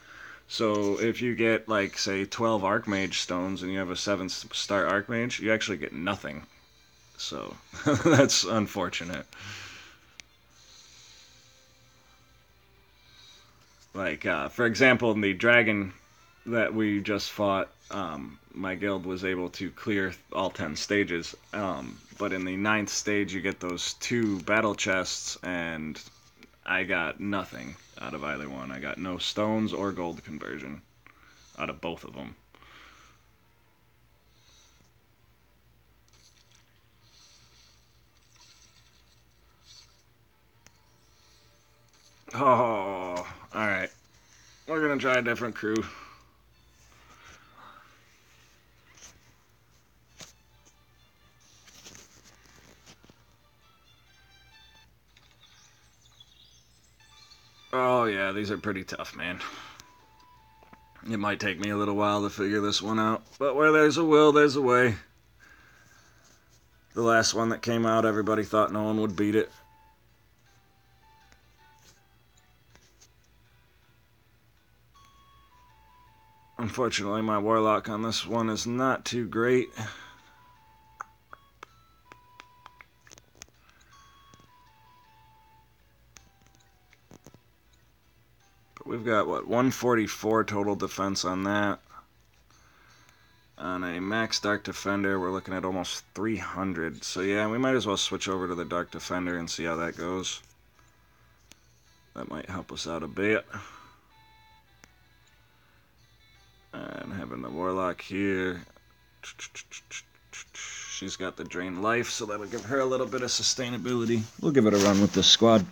So if you get, like, say, 12 Archmage stones and you have a 7-star Archmage, you actually get nothing. So that's unfortunate. Like, for example, in the dragon that we just fought, my guild was able to clear all 10 stages. But in the 9th stage, you get those 2 battle chests, and I got nothing out of either one. I got no stones or gold conversion out of both of them. Oh, alright. We're gonna try a different crew. Oh yeah, these are pretty tough, man. It might take me a little while to figure this one out, but where there's a will, there's a way. The last one that came out, everybody thought no one would beat it. Unfortunately, my warlock on this one is not too great. But we've got, what, 144 total defense on that. On a max Dark Defender, we're looking at almost 300. So yeah, we might as well switch over to the Dark Defender and see how that goes. That might help us out a bit. And having the Warlock here. She's got the Drain Life, so that'll give her a little bit of sustainability. We'll give it a run with this squad.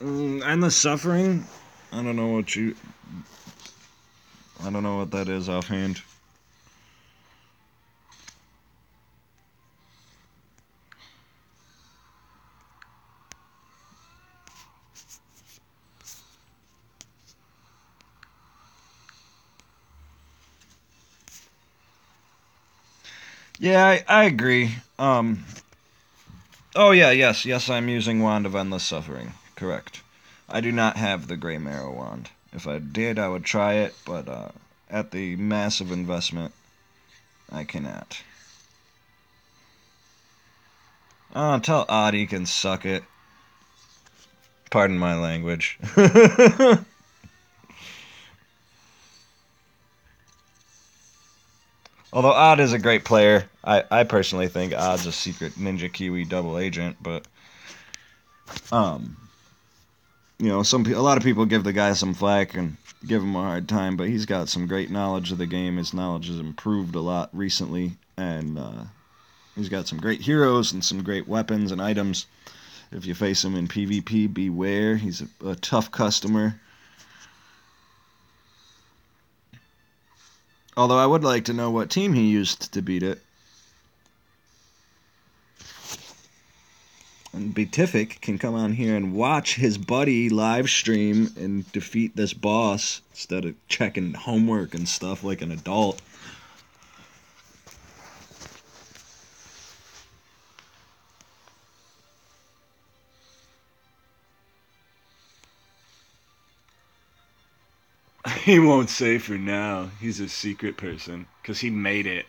Endless Suffering? I don't know what that is offhand. Yeah, I agree. Oh yeah, yes, I'm using Wand of Endless Suffering. Correct. I do not have the Grey Marrow Wand. If I did, I would try it, but at the massive investment, I cannot. Tell Odd he can suck it. Pardon my language. Although Odd is a great player, I personally think Odd's a secret Ninja Kiwi double agent, but you know, a lot of people give the guy some flack and give him a hard time, but he's got some great knowledge of the game. His knowledge has improved a lot recently, and he's got some great heroes and some great weapons and items. If you face him in PvP, beware. He's a tough customer. Although I would like to know what team he used to beat it. And Beatific can come on here and watch his buddy live stream and defeat this boss instead of checking homework and stuff like an adult. He won't say for now. He's a secret person because he made it.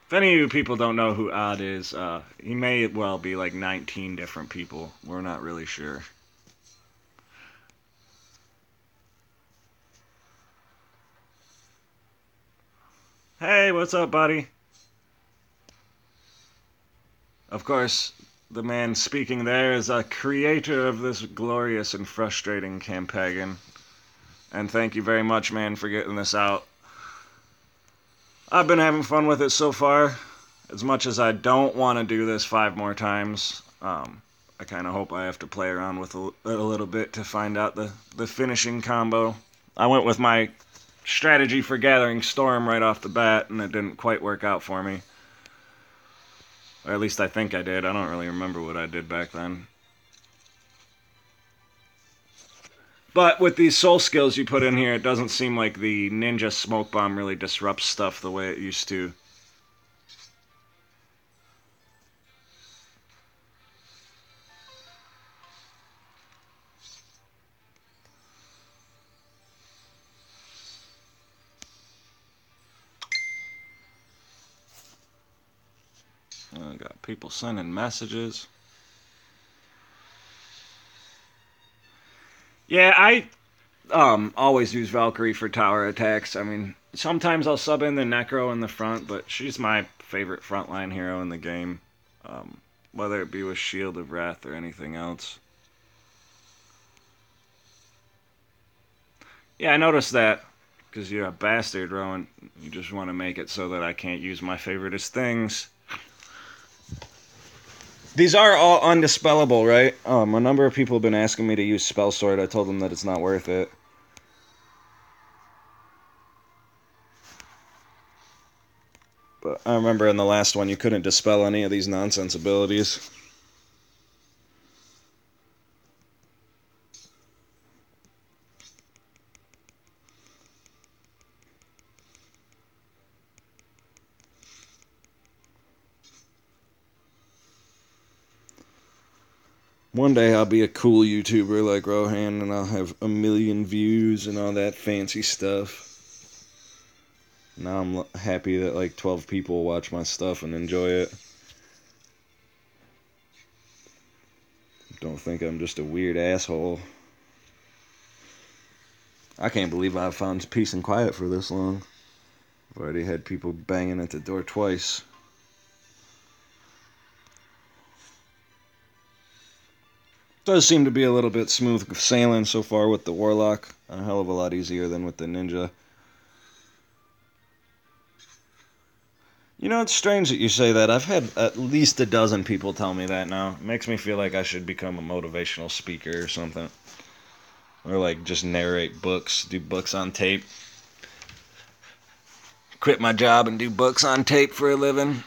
If any of you people don't know who Odd is, he may well be like 19 different people. We're not really sure. Hey, what's up, buddy? Of course, the man speaking there is a creator of this glorious and frustrating campaign. And thank you very much, man, for getting this out. I've been having fun with it so far. As much as I don't want to do this 5 more times, I kind of hope I have to play around with it a little bit to find out the finishing combo. I went with my strategy for Gathering Storm right off the bat, and it didn't quite work out for me. Or at least I think I did. I don't really remember what I did back then. But with these soul skills you put in here, it doesn't seem like the ninja smoke bomb really disrupts stuff the way it used to. I got people sending messages. Yeah, I always use Valkyrie for tower attacks. I mean, sometimes I'll sub in the Necro in the front, but she's my favorite frontline hero in the game. Um, whether it be with Shield of Wrath or anything else. Yeah, I noticed that. Because you're a bastard, Rowan. You just want to make it so that I can't use my favoriteest things. These are all undispellable, right? A number of people have been asking me to use Spell Sword. I told them that it's not worth it. But I remember in the last one you couldn't dispel any of these nonsense abilities. One day I'll be a cool YouTuber like Rohan and I'll have 1 million views and all that fancy stuff. Now I'm happy that like 12 people watch my stuff and enjoy it. Don't think I'm just a weird asshole. I can't believe I've found peace and quiet for this long. I've already had people banging at the door twice. Does seem to be a little bit smooth sailing so far with the Warlock. A hell of a lot easier than with the Ninja. You know, it's strange that you say that. I've had at least a dozen people tell me that now. It makes me feel like I should become a motivational speaker or something. Or like just narrate books, do books on tape. Quit my job and do books on tape for a living.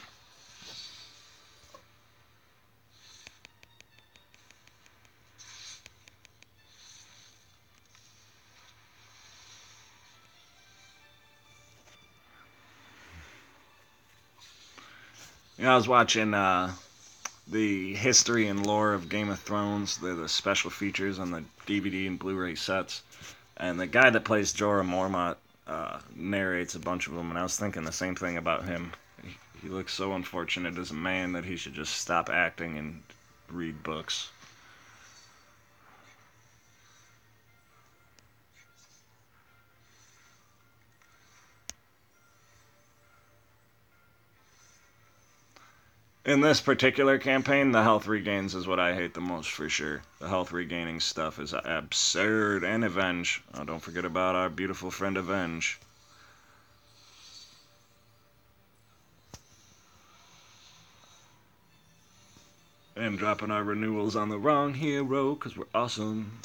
You know, I was watching the history and lore of Game of Thrones. They're the special features on the DVD and Blu-ray sets. And the guy that plays Jorah Mormont narrates a bunch of them, and I was thinking the same thing about him. He looks so unfortunate as a man that he should just stop acting and read books. In this particular campaign, the health regains is what I hate the most for sure. The health regaining stuff is absurd. And Avenge. Oh, don't forget about our beautiful friend Avenge. And dropping our renewals on the wrong hero, because we're awesome.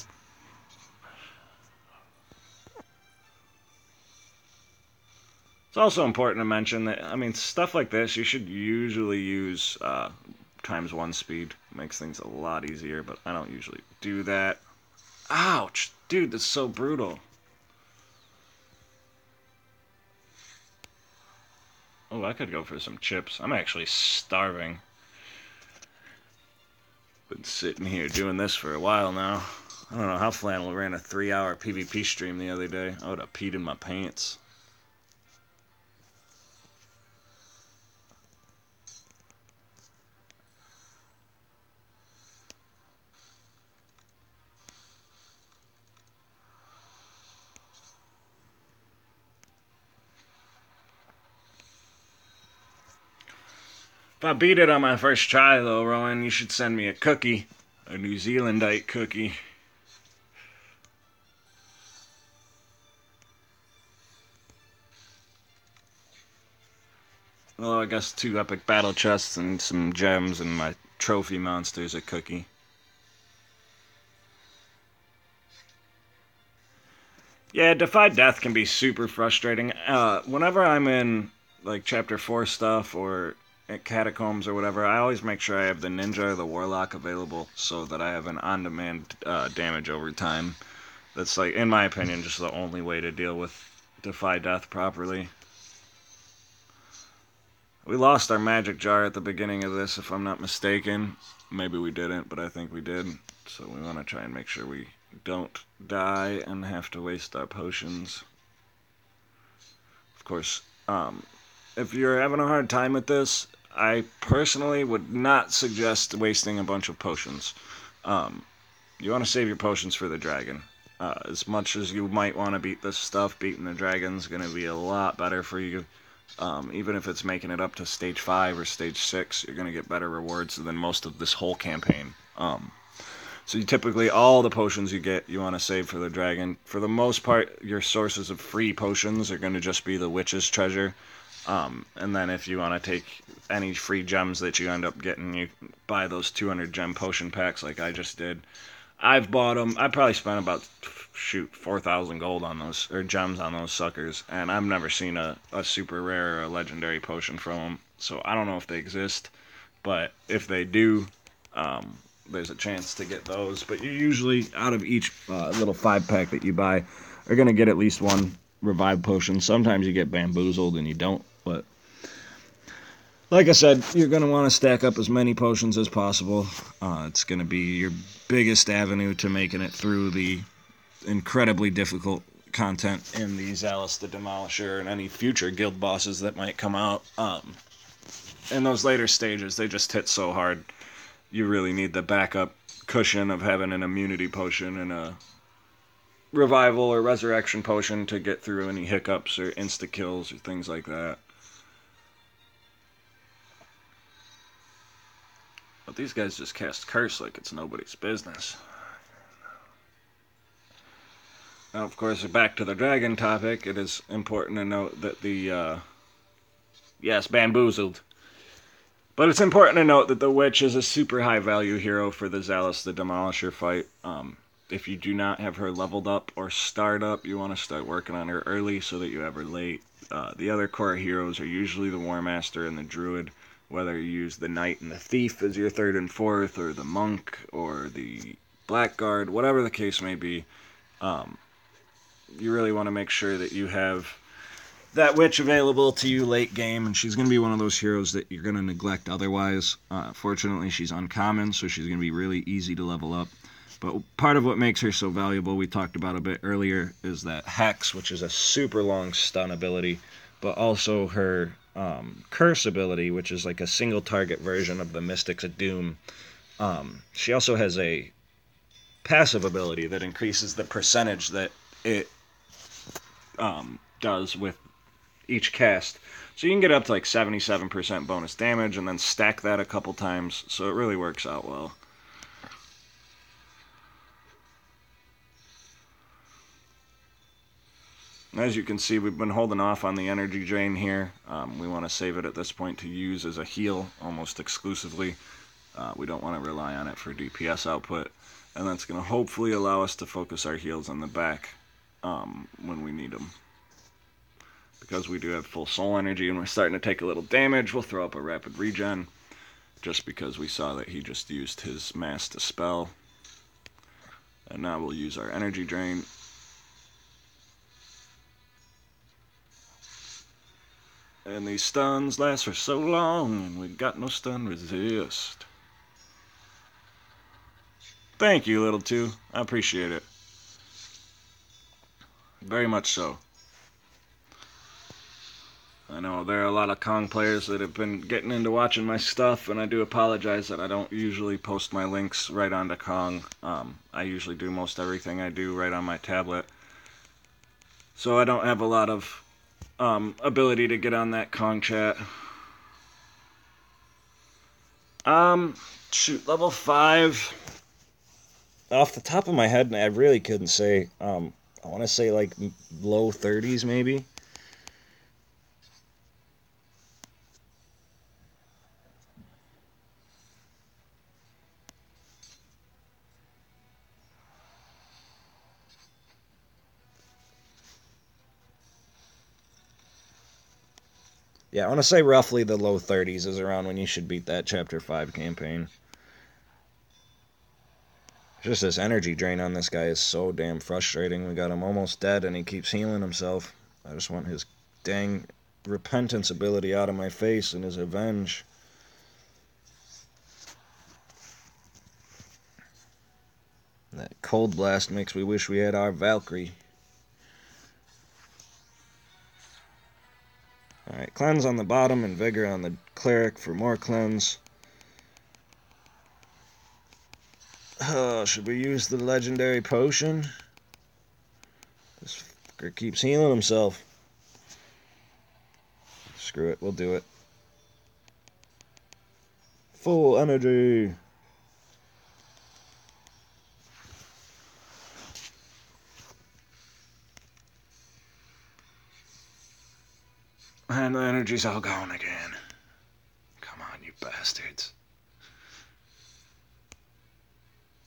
It's also important to mention that, I mean, stuff like this, you should usually use ×1 speed. Makes things a lot easier, but I don't usually do that. Ouch! Dude, that's so brutal. Oh, I could go for some chips. I'm actually starving. Been sitting here doing this for a while now. I don't know how Flannel ran a 3-hour PvP stream the other day. I would have peed in my pants. If I beat it on my first try, though, Rowan, you should send me a cookie. A New Zealandite cookie. Well, I guess 2 epic battle chests and some gems and my trophy monster's a cookie. Yeah, Defy Death can be super frustrating. Whenever I'm in, like, Chapter 4 stuff or at Catacombs or whatever, I always make sure I have the Ninja or the Warlock available so that I have an on-demand damage over time. That's, like, in my opinion, just the only way to deal with Defy Death properly. We lost our magic jar at the beginning of this, if I'm not mistaken. Maybe we didn't, but I think we did. So we want to try and make sure we don't die and have to waste our potions. Of course, if you're having a hard time with this, I personally would not suggest wasting a bunch of potions. Um, you want to save your potions for the dragon. As much as you might want to beat this stuff, beating the dragon's going to be a lot better for you. Even if it's making it up to stage 5 or stage 6, you're going to get better rewards than most of this whole campaign. So you typically, all the potions you get, you want to save for the dragon. For the most part, your sources of free potions are going to just be the witch's treasure. And then if you want to take any free gems that you end up getting, you buy those 200 gem potion packs like I just did. I've bought them. I probably spent about, 4,000 gold on those, or gems on those suckers. And I've never seen a super rare or a legendary potion from them. So I don't know if they exist. But if they do, there's a chance to get those. But you usually, out of each little 5-pack that you buy, are going to get at least one revive potion. Sometimes you get bamboozled and you don't. But like I said, you're going to want to stack up as many potions as possible. It's going to be your biggest avenue to making it through the incredibly difficult content in the Zalus the Demolisher and any future guild bosses that might come out. In those later stages, they just hit so hard. You really need the backup cushion of having an immunity potion and a revival or resurrection potion to get through any hiccups or insta-kills or things like that. But these guys just cast Curse like it's nobody's business. Now, of course, back to the dragon topic, it is important to note that yes, bamboozled. But it's important to note that the witch is a super high value hero for the Zalus the Demolisher fight. If you do not have her leveled up or starred up, you want to start working on her early so that you have her late. The other core heroes are usually the War Master and the Druid, whether you use the Knight and the Thief as your 3rd and 4th, or the Monk, or the Blackguard, whatever the case may be. You really want to make sure that you have that witch available to you late game, and she's going to be one of those heroes that you're going to neglect otherwise. Fortunately, she's uncommon, so she's going to be really easy to level up. But part of what makes her so valuable, we talked about a bit earlier, is that Hex, which is a super long stun ability, but also her Curse ability, which is like a single target version of the Mystics of Doom. She also has a passive ability that increases the percentage that it does with each cast. So you can get up to like 77% bonus damage and then stack that a couple times, so it really works out well. As you can see, we've been holding off on the energy drain here. We want to save it at this point to use as a heal almost exclusively. We don't want to rely on it for DPS output, and that's going to hopefully allow us to focus our heals on the back when we need them. Because we do have full soul energy and we're starting to take a little damage, we'll throw up a rapid regen, just because we saw that he just used his mass to spell. And now we'll use our energy drain. And these stuns last for so long, and we got no stun resist. Thank you, Little Two. I appreciate it. Very much so. I know there are a lot of Kong players that have been getting into watching my stuff, and I do apologize that I don't usually post my links right onto Kong. I usually do most everything I do right on my tablet. So I don't have a lot of ability to get on that Kong chat. Shoot, level 5. Off the top of my head, I really couldn't say. I want to say like low 30s maybe. Yeah, I want to say roughly the low 30s is around when you should beat that Chapter 5 campaign. Just this energy drain on this guy is so damn frustrating. We got him almost dead and he keeps healing himself. I just want his dang repentance ability out of my face and his revenge. That cold blast makes me wish we had our Valkyrie. Alright, cleanse on the bottom and vigor on the cleric for more cleanse. Should we use the legendary potion? This fucker keeps healing himself. Screw it, we'll do it. Full energy. And the energy's all gone again. Come on, you bastards.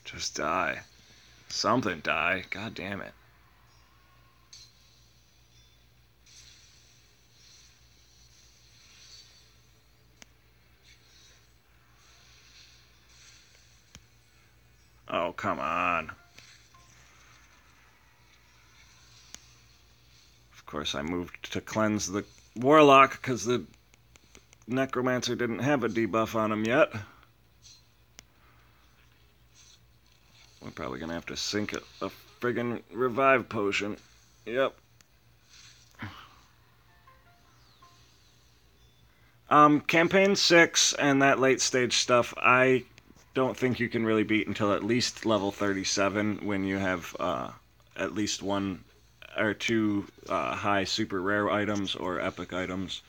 Just die. Something die. God damn it. Oh, come on. Of course, I moved to cleanse the Warlock because the Necromancer didn't have a debuff on him yet. We're probably going to have to sink a friggin' revive potion. Yep. Campaign 6 and that late stage stuff, I don't think you can really beat until at least level 37 when you have at least one or two high super rare items or epic items.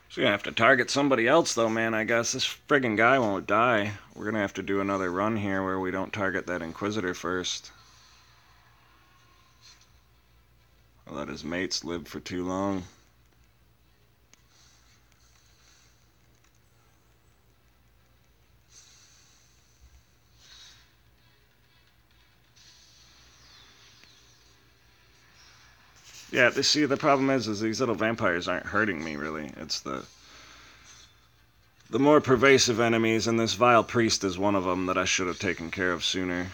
So you're gonna have to target somebody else though, man, I guess. This friggin' guy won't die. We're gonna have to do another run here where we don't target that Inquisitor first. I'll let his mates live for too long. Yeah, see, the problem is these little vampires aren't hurting me, really. It's the more pervasive enemies, and this vile priest is one of them that I should have taken care of sooner.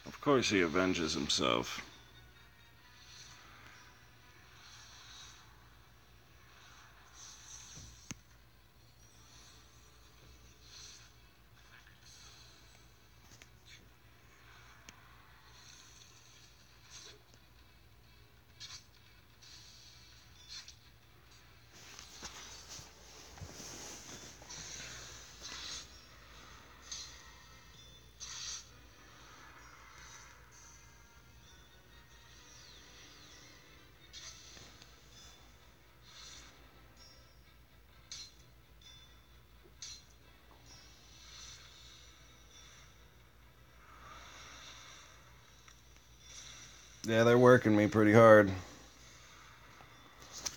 Of course he avenges himself. Yeah, they're working me pretty hard.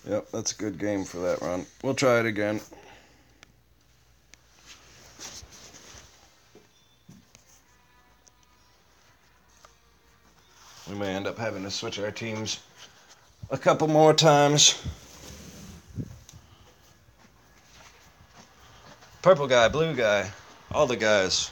Yep, that's a good game for that run. We'll try it again. We may end up having to switch our teams a couple more times. Purple guy, blue guy, all the guys.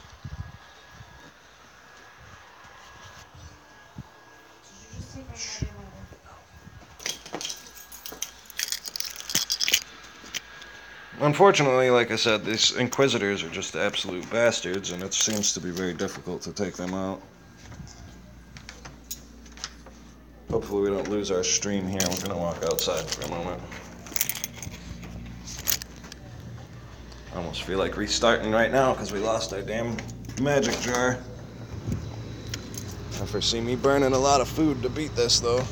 Unfortunately, like I said, these Inquisitors are just absolute bastards, and it seems to be very difficult to take them out. Hopefully we don't lose our stream here. We're gonna walk outside for a moment. I almost feel like restarting right now because we lost our damn magic jar. I foresee me burning a lot of food to beat this, though.